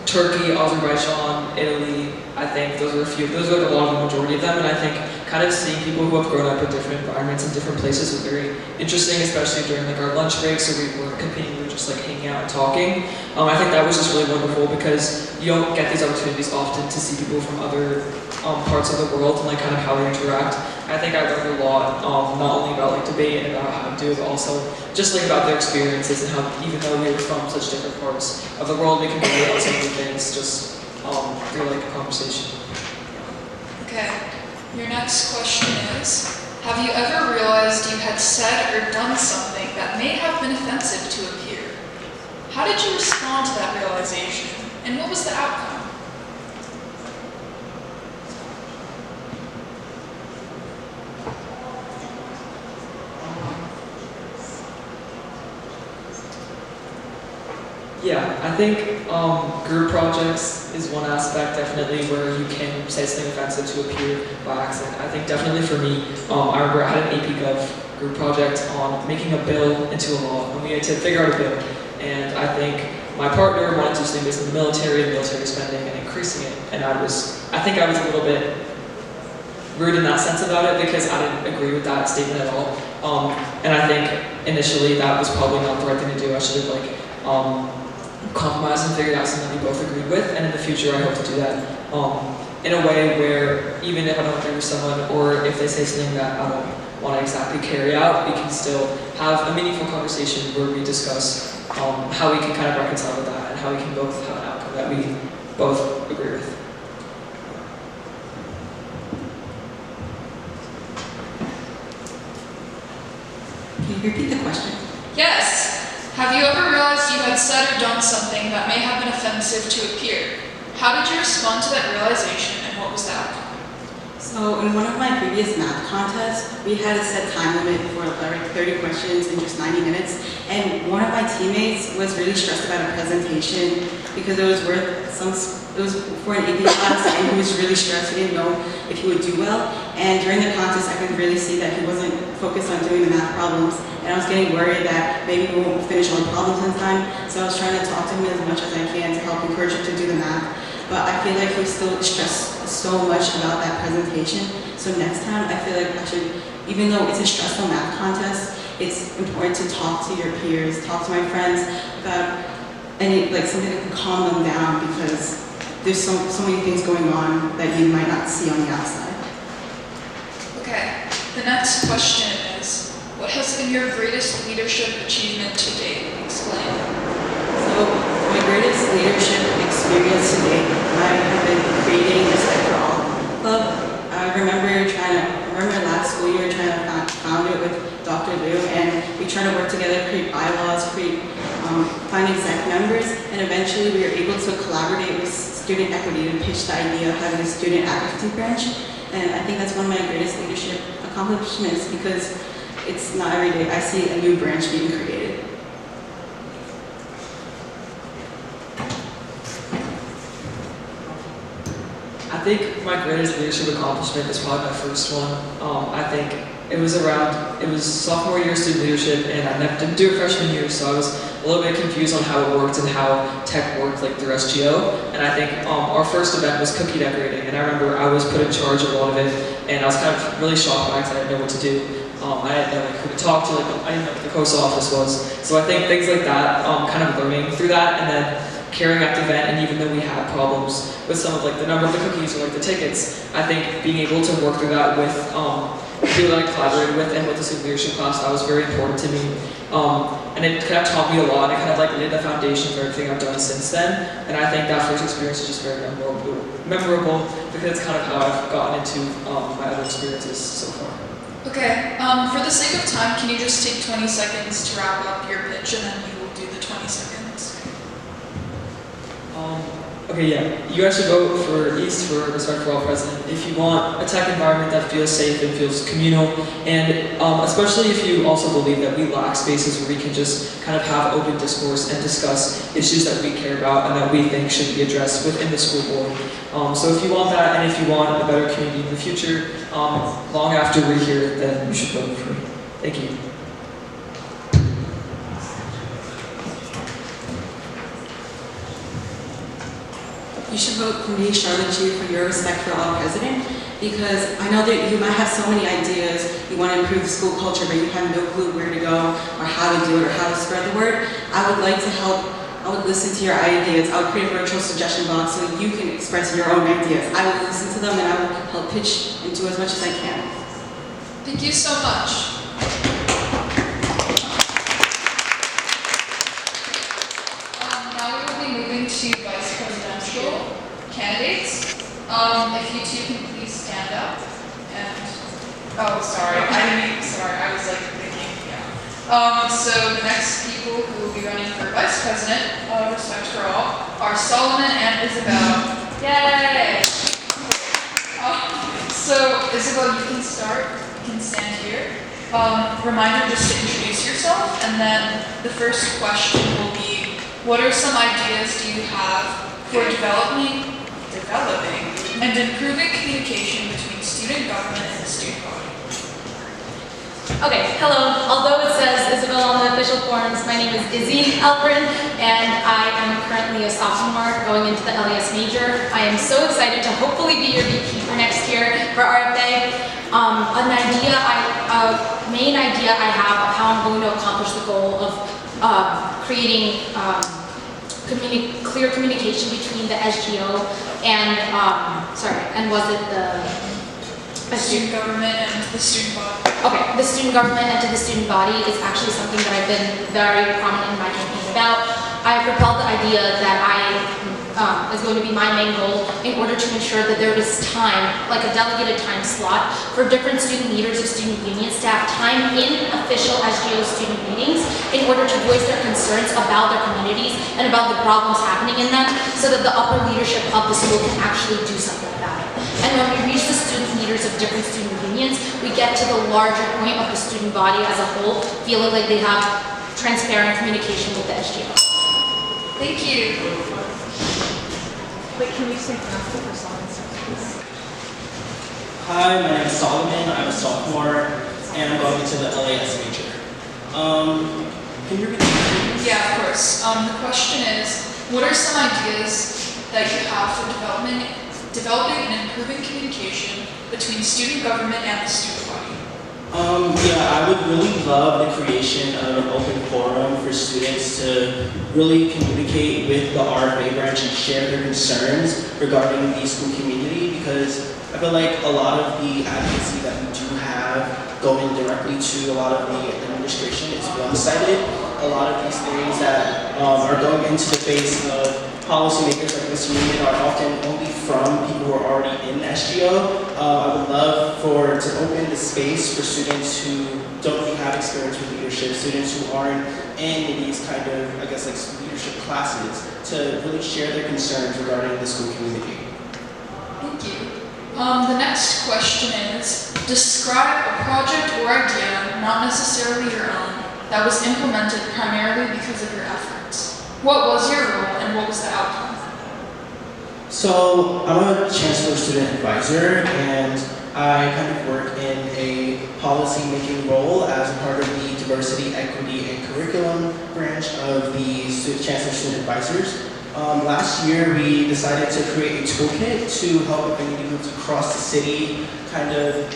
Speaker 16: Turkey, Azerbaijan, Italy, I think think those are like a lot of the majority of them, and I think kind of seeing people who have grown up in different environments and different places was very interesting, especially during like our lunch breaks, or we weren't competing, we were just like hanging out and talking. I think that was just really wonderful because you don't get these opportunities often to see people from other parts of the world and like kind of how they interact. I think I learned a lot, not only about like debate and about how to do it, but also just like about their experiences and how even though we were from such different parts of the world, we can relate on so many things just through like a conversation.
Speaker 10: Okay, your next question is, have you ever realized you had said or done something that may have been offensive to a peer? How did you respond to that realization, and what was the outcome?
Speaker 16: Yeah, I think group projects is one aspect definitely where you can say something offensive to a peer by accident. I think definitely for me, I remember I had an AP Gov group project on making a bill into a law, and we had to figure out a bill. And I think my partner wanted to do something based on the military spending and increasing it, and I think I was a little bit rude in that sense about it because I didn't agree with that statement at all. And I think initially that was probably not the right thing to do. I should have like compromised and figured out something we both agreed with, and in the future I hope to do that in a way where even if I don't agree with someone or if they say something that I don't want to exactly carry out, we can still have a meaningful conversation where we discuss how we can kind of reconcile with that and how we can both have an outcome that we both agree with.
Speaker 13: Can you repeat the question?
Speaker 10: Yes. Have you ever realized you had said or done something that may have been offensive to a peer? How did you respond to that realization, and what was the outcome?
Speaker 13: So in one of my previous math contests, we had a set time limit for like 30 questions in just 90 minutes. And one of my teammates was really stressed about a presentation because it was for an AP class, and he was really stressed. He didn't know if he would do well. And during the contest, I could really see that he wasn't focused on doing the math problems. And I was getting worried that maybe we won't finish all the problems in time. So I was trying to talk to him as much as I can to help encourage him to do the math. But I feel like he was still stressed so much about that presentation. So next time, I feel like I should, even though it's a stressful math contest, it's important to talk to your peers, talk to my friends about something that can calm them down because there's so many things going on that you might not see on the outside.
Speaker 10: Okay, the next question is, what has been your greatest leadership achievement to date? Explain.
Speaker 13: So, my greatest leadership experience to date, I have been creating Respect for All Club. I remember last school year trying to found it with Dr. Liu, and we tried to work together, create bylaws, find exec members, and eventually we were able to collaborate with student equity to pitch the idea of having a student advocacy branch. And I think that's one of my greatest leadership accomplishments because it's not every day I see a new branch being created.
Speaker 16: I think my greatest leadership accomplishment is probably my first one. I think it was sophomore year student leadership, and I didn't do it freshman year, so I was a little bit confused on how it worked and how tech worked like through SGO. And I think our first event was cookie decorating, and I remember I was put in charge of a lot of it, and I was kind of really shocked by it because I didn't know what to do. I didn't know who to talk to, I didn't know what the coast office was. So I think things like that, kind of learning through that, and then carrying out the event, and even though we had problems with some of the number of the cookies or the tickets, I think being able to work through that with people that I collaborated with and with the student leadership class, that was very important to me. And it kind of taught me a lot, and it kind of laid the foundation for everything I've done since then. And I think that first experience is just very memorable because it's kind of how I've gotten into my other experiences so far.
Speaker 10: Okay, for the sake of time, can you just take 20 seconds to wrap up your pitch, and then we will do the 20 seconds.
Speaker 16: Okay, yeah. You guys should vote for East for Respect for All President if you want a tech environment that feels safe and feels communal, and especially if you also believe that we lack spaces where we can just kind of have open discourse and discuss issues that we care about and that we think should be addressed within the school board. So if you want that, and if you want a better community in the future, long after we're here, then you should vote for me. Thank you.
Speaker 10: You
Speaker 13: you should vote for me, Charlotte Chu, for your Respect for All president, because I know that you might have so many ideas, you want to improve the school culture, but you have no clue where to go, or how to do it, or how to spread the word. I would like to help. I would listen to your ideas. I would create a virtual suggestion box so you can express your own ideas. I will listen to them and I will help pitch and do as much as I can.
Speaker 10: Thank you so much. Now we will be moving to vice presidential candidates. If you two can please stand up. And oh, sorry, I was like thinking, yeah. So the next people who will be running for vice president, respect for all, are Solomon and Isabelle. Yay! So Isabelle, you can start. You can stand here. Reminder just to introduce yourself, and then the first question will be, what are some ideas do you have for developing and improving communication between student government and the student body?
Speaker 17: Okay, hello. Although it says Isabelle on the official forms, my name is Izzy Alperin, and I am currently a sophomore going into the LES major. I am so excited to hopefully be your VP for next year for RFA. Main idea I have of how I'm going to accomplish the goal of creating clear communication between the SGO and the
Speaker 10: student government and the student body.
Speaker 17: Okay, the student government and to the student body is actually something that I've been very prominent in my campaign about. I propelled the idea that is going to be my main goal in order to ensure that there is time, like a delegated time slot, for different student leaders of student unions to have time in official SGO student meetings in order to voice their concerns about their communities and about the problems happening in them so that the upper leadership of the school can actually do something about it. And when we reach the student leaders of different student unions, we get to the larger point of the student body as a whole, feeling like they have transparent communication with the SGO.
Speaker 10: Thank you.
Speaker 18: Wait, can you say faster for Solomon, please?
Speaker 19: Hi, my name is Solomon. I'm a sophomore, and I'm going into the LAS major. Can you repeat the question?
Speaker 10: Yeah, of course. The question is, what are some ideas that you have for developing and improving communication between student government and the student body?
Speaker 19: I would really love the creation of an open forum for students to really communicate with the RFA branch and share their concerns regarding the school community, because I feel like a lot of the advocacy that we do have going directly to a lot of the administration is one-sided. A lot of these things that are going into the face of policymakers like this union are often only from people who are already in SGO. I would love to open the space for students who don't really have experience with leadership, students who aren't in these kind of, leadership classes, to really share their concerns regarding the school community.
Speaker 10: Thank you. The next question is, describe a project or idea, not necessarily your own, that was implemented primarily because of your efforts. What was your role and what was the outcome?
Speaker 19: So I'm a Chancellor Student Advisor, and I kind of work in a policy-making role as a part of the Diversity, Equity, and Curriculum branch of the Chancellor Student Advisors. Last year, we decided to create a toolkit to help affinity groups across the city kind of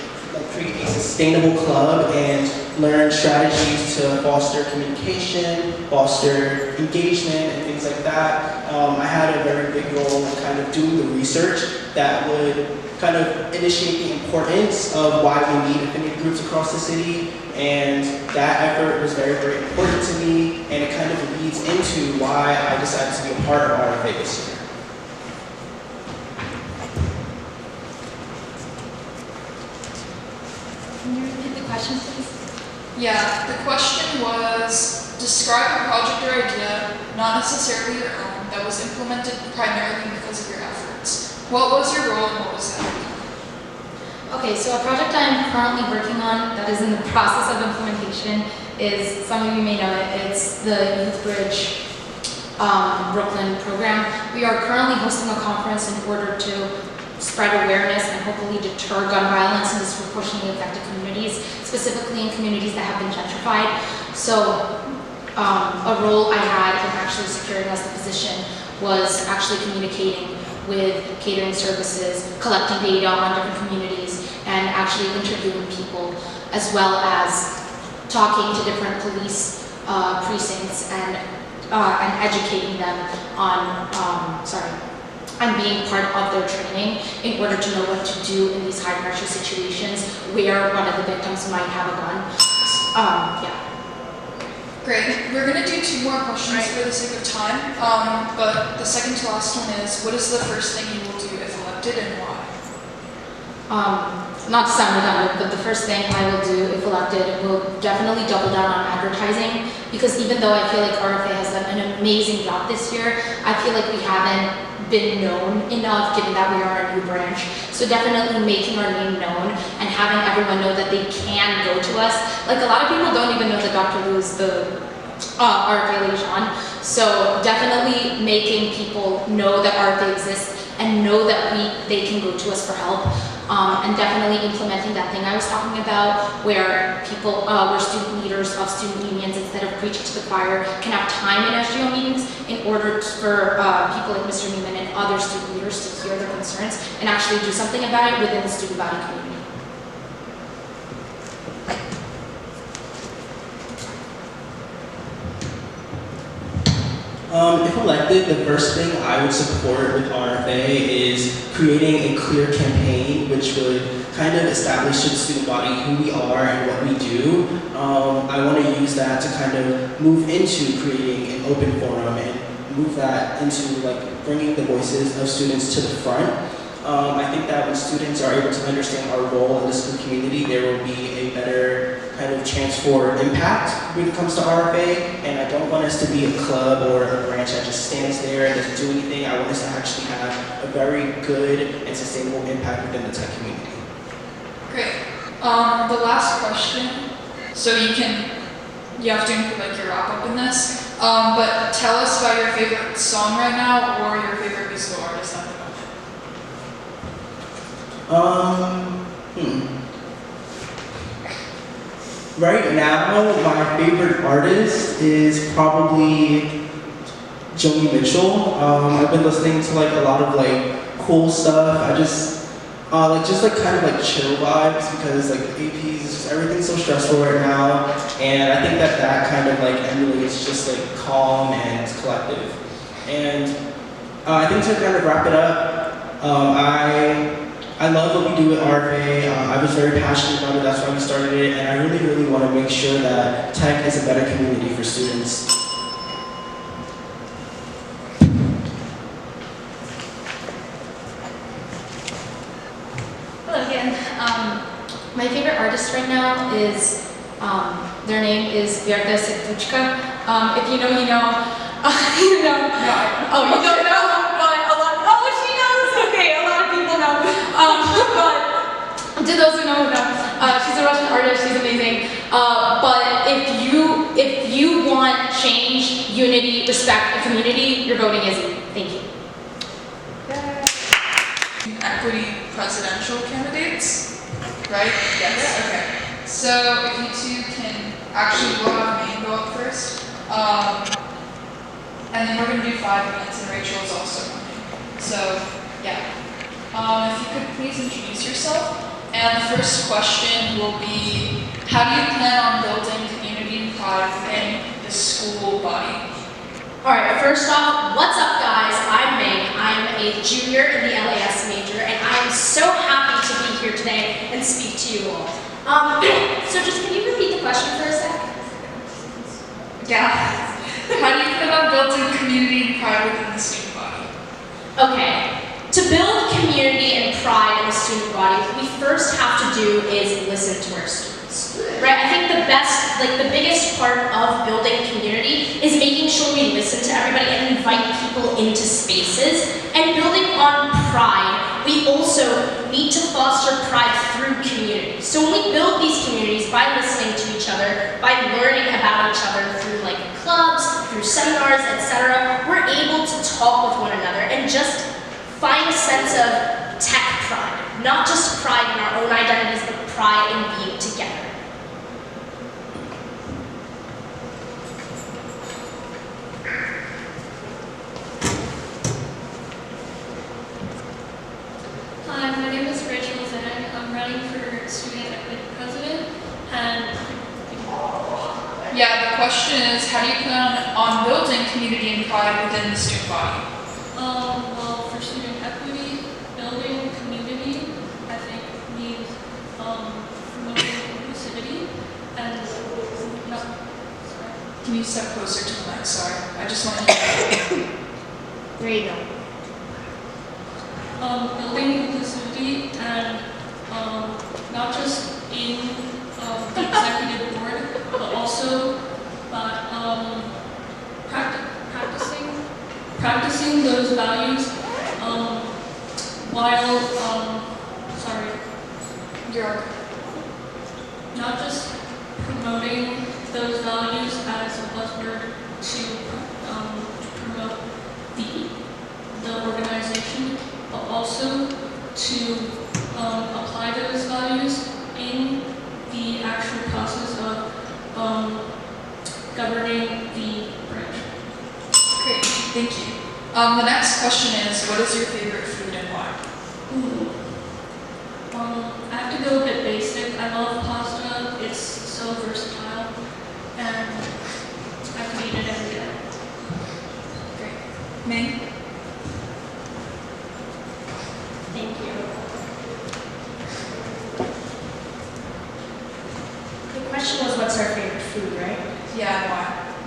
Speaker 19: create a sustainable club and learn strategies to foster communication, foster engagement, and things like that. I had a very big role in kind of doing the research that would kind of initiate the importance of why we need affinity groups across the city, and that effort was very, very important to me, and it kind of leads into why I decided to be a part of RFA this year.
Speaker 17: Can you repeat the question, please?
Speaker 10: Yeah, the question was, describe a project or idea, not necessarily your own, that was implemented primarily because of your efforts. What was your role and what was the outcome?
Speaker 17: Okay, so a project I'm currently working on that is in the process of implementation is, some of you may know it, it's the Youth Bridge Brooklyn program. We are currently hosting a conference in order to spread awareness and hopefully deter gun violence in disproportionately affected communities, specifically in communities that have been gentrified. So a role I had in actually securing us the position was actually communicating with catering services, collecting data on different communities, and actually interviewing people, as well as talking to different police precincts and educating them on, and being part of their training in order to know what to do in these high pressure situations where one of the victims might have a gun. Yeah.
Speaker 10: Great. We're going to do 2 more questions for the sake of time, but the second to last one is, what is the first thing you will do if elected and why?
Speaker 17: Not to sound redundant, but the first thing I will do if elected will definitely double down on advertising, because even though I feel like RFA has done an amazing job this year, I feel like we haven't been known enough given that we are a new branch. So definitely making our name known and having everyone know that they can go to us. Like a lot of people don't even know that Dr. Wu is the RFA liaison. So definitely making people know that RFA exists and know that they can go to us for help. And definitely implementing that thing I was talking about, where people, where student leaders of student unions, instead of preaching to the choir, can have time in SGO meetings in order for people like Mr. Newman and other student leaders to hear their concerns and actually do something about it within the student body community.
Speaker 19: If elected, the first thing I would support with RFA is creating a clear campaign which would kind of establish to the student body who we are and what we do. I want to use that to kind of move into creating an open forum and move that into like bringing the voices of students to the front. I think that when students are able to understand our role in the school community, there will be a better kind of chance for impact when it comes to RFA, and I don't want us to be a club or a branch that just stands there and doesn't do anything. I want us to actually have a very good and sustainable impact within the tech community.
Speaker 10: Great. The last question, so you have to include like your wrap up in this, but tell us about your favorite song right now or your favorite musical artist at the moment.
Speaker 19: Right now, my favorite artist is probably Joni Mitchell. I've been listening to like a lot of like cool stuff. I just like kind of like chill vibes, because like the APs, just everything's so stressful right now, and I think that kind of like emulates just like calm and collective. And I think to kind of wrap it up, I love what we do at RFA. I was very passionate about it, that's why we started it, and I really, really want to make sure that tech is a better community for students.
Speaker 17: Hello again. My favorite artist right now is, their name is Verda Serduchka. If you know, you know. You know. No. Oh, you don't know? But a lot. Oh, she knows. Okay, a lot of people know. But to those who know, she's a Russian artist. She's amazing. But if you want change, unity, respect, and community, you're voting Izzy. Thank you.
Speaker 10: Equity presidential candidates, right? Yes. Okay. So if you two can actually, we'll have Ming go up first, and then we're going to do 5 minutes, and Rachel is also running. So yeah, if you could please introduce yourself. And the first question will be, how do you plan on building community and pride within the school body?
Speaker 20: Alright, first off, what's up guys? I'm Ming. I'm a junior in the LAS major, and I am so happy to be here today and speak to you all. So just can you repeat the question for a sec?
Speaker 10: Yeah. How do you plan on building community and pride within the student body?
Speaker 20: Okay. To build community and pride in the student body, what we first have to do is listen to our students. Right? I think the biggest part of building community is making sure we listen to everybody and invite people into spaces. And building on pride, we also need to foster pride through community. So when we build these communities by listening to each other, by learning about each other through like clubs, through seminars, etc., we're able to talk with one another and just find a sense of tech pride. Not just pride in our own identities, but pride in being together.
Speaker 19: Hi, my name is Rachel Zheng. I'm running for student equity president, and
Speaker 10: Yeah, the question is, how do you plan on building community and pride within the student body?
Speaker 19: well, for student equity, building community, I think means promoting inclusivity and no, sorry.
Speaker 10: Can you step closer to the mic? Sorry, I just want to hear.
Speaker 20: There you go.
Speaker 19: Building inclusivity and not just in the executive board, but also by practicing those values while
Speaker 10: you're
Speaker 19: not just promoting those values as a buzzword to promote the organization, but also to apply those values in the actual process of governing the branch.
Speaker 10: Great, thank you. The next question is, what is your favorite food and why?
Speaker 19: I have to go a bit basic. I love pasta. It's so versatile, and I could eat it every day.
Speaker 10: Great. Ming?
Speaker 20: Thank you. The question was, what's our favorite food, right?
Speaker 10: Yeah, why?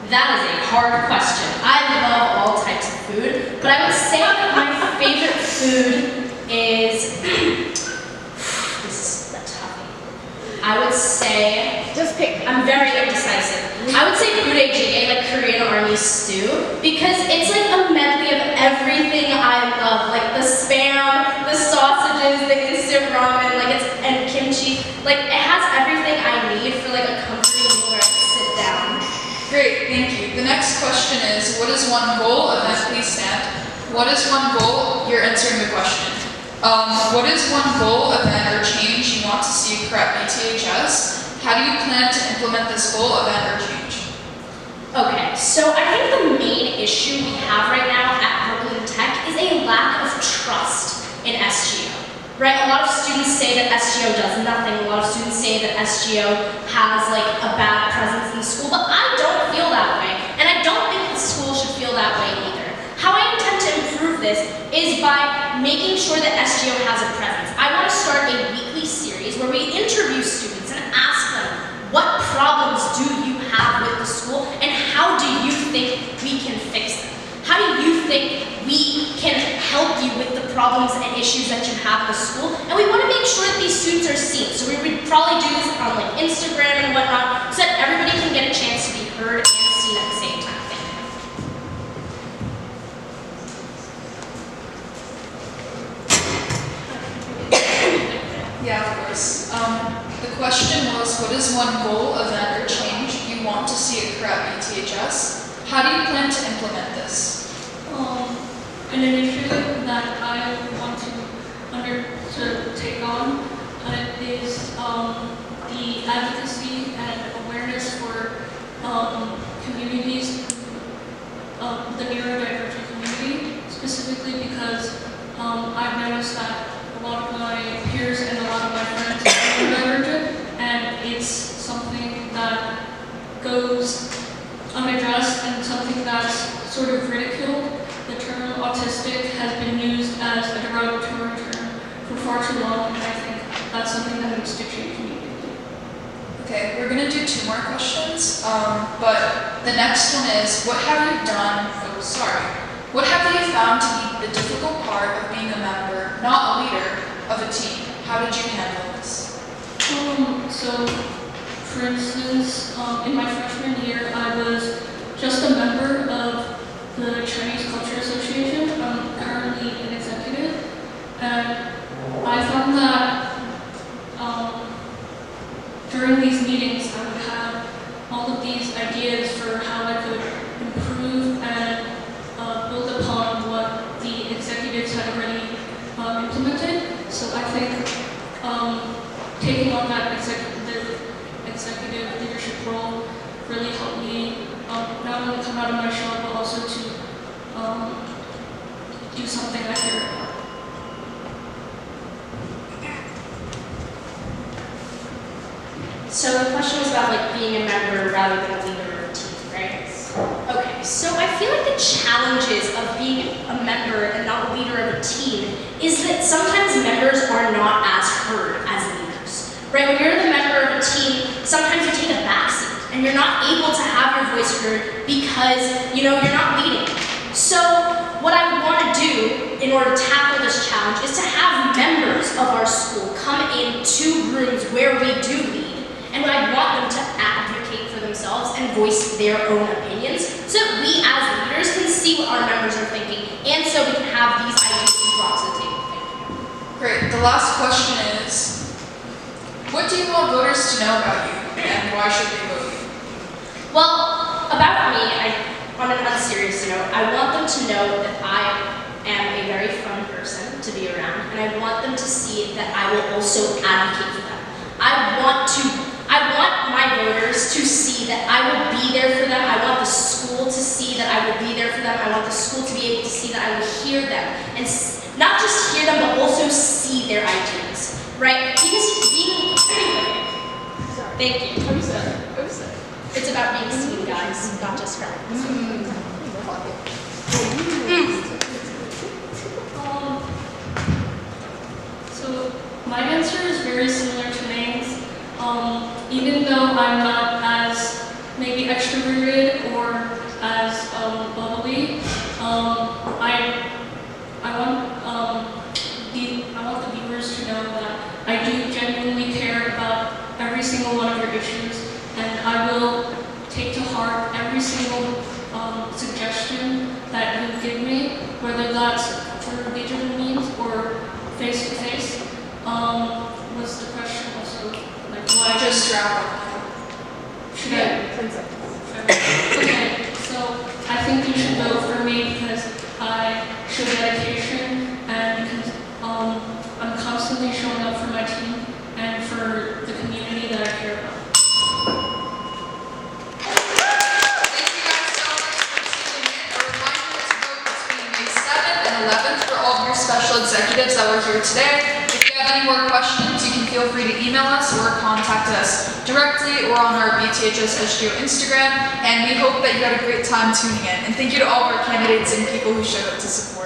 Speaker 20: That is a hard question. I love all types of food, but I would say my favorite food is, this is a toughie. I would say, just pick, I'm very indecisive. I would say Purdy, like Korean army stew, because it's like a medley of everything I love, like the spam, the sausages, the instant ramen, like and kimchi. Like it has everything I need for like a comforting meal where I can sit down.
Speaker 10: Great, thank you. The next question is, what is one goal, event, please stand. What is one goal, you're answering the question. What is one goal, event, or change you want to see occur at BTHS? How do you plan to implement this goal, event, or change?
Speaker 20: Okay, so I think the main issue we have right now at Brooklyn Tech is a lack of trust in SGO. Right, a lot of students say that SGO does nothing. A lot of students say that SGO has like a bad presence in the school, but I don't feel that way, and I don't think the school should feel that way either. How I intend to improve this is by making sure that SGO has a presence. I want to start a weekly series where we interview students and ask them, what problems do you have with the school, and how do you think we can fix them? How do you think we can help you with the problems and issues that you have in the school? And we want to make sure that these students are seen. So we would probably do this on like Instagram and whatnot, so that everybody can get a chance to be heard and seen at the same time.
Speaker 10: Yeah, of course. The question was, what is one goal, event, or change you want to see occur at BTHS? How do you plan to implement this?
Speaker 19: An initiative that I want to take on is the advocacy and awareness for communities, the neurodivergent community, specifically because I've noticed that a lot of my peers and a lot of my friends are neurodivergent, and it's something that goes unaddressed and something that's sort of ridiculed. The term autistic has been used as a derogatory term for far too long, and I think that's something that needs to change immediately.
Speaker 10: Okay, we're gonna do 2 more questions, but the next one is, what have you done, what have you found to be the difficult part of being a member, not a leader, of a team? How did you handle this?
Speaker 19: So, for instance, in my freshman year, I was just a member of the Chinese Culture Association. I'm currently an executive, and I found that during these meetings I would have all of these ideas for how I could improve and build upon what the executives had already implemented. So I think taking on that executive leadership role really helped me not only come out of my shell, but also to do something I care about.
Speaker 20: So the question was about like being a member rather than a leader of a team, right? Okay, so I feel like the challenges of being a member and not a leader of a team is that sometimes members are not as heard as leaders, right? When you're the member of a team, sometimes you take a backseat and you're not able to have your voice heard because, you're not leading. So what I would want to do in order to tackle this challenge is to have members of our school come into rooms where we do lead, and I want them to advocate for themselves and voice their own opinions so that we as leaders can see what our members are thinking, and so we can have these ideas be brought to the table.
Speaker 10: Great. The last question is, what do you want voters to know about you, and why should they vote you?
Speaker 20: Well, about me, on an unserious note, I want them to know that I am a very fun person to be around, and I want them to see that I will also advocate for them. I want my voters to see that I will be there for them. I want the school to see that I will be there for them. I want the school to be able to see that I will hear them, and not just hear them, but also see their ideas, right? Because being, thank you. I'm sorry. It's about being seen, guys, not just heard.
Speaker 19: So my answer is very similar to Ming's. Even though I'm not as maybe extroverted or as bubbly, I want the viewers to know that I do genuinely care about every single one of your issues, and I will take to heart every single suggestion that you give me, whether that's through digital means or face-to-face. Was the question also like why?
Speaker 10: Just wrap up.
Speaker 19: Should I? Okay, so I think you should vote for me because I show dedication and because I'm constantly showing up for my team and for the community that I care about.
Speaker 10: For all of your special executives that were here today. If you have any more questions, you can feel free to email us or contact us directly or on our BTHS SGO Instagram. And we hope that you had a great time tuning in. And thank you to all of our candidates and people who showed up to support.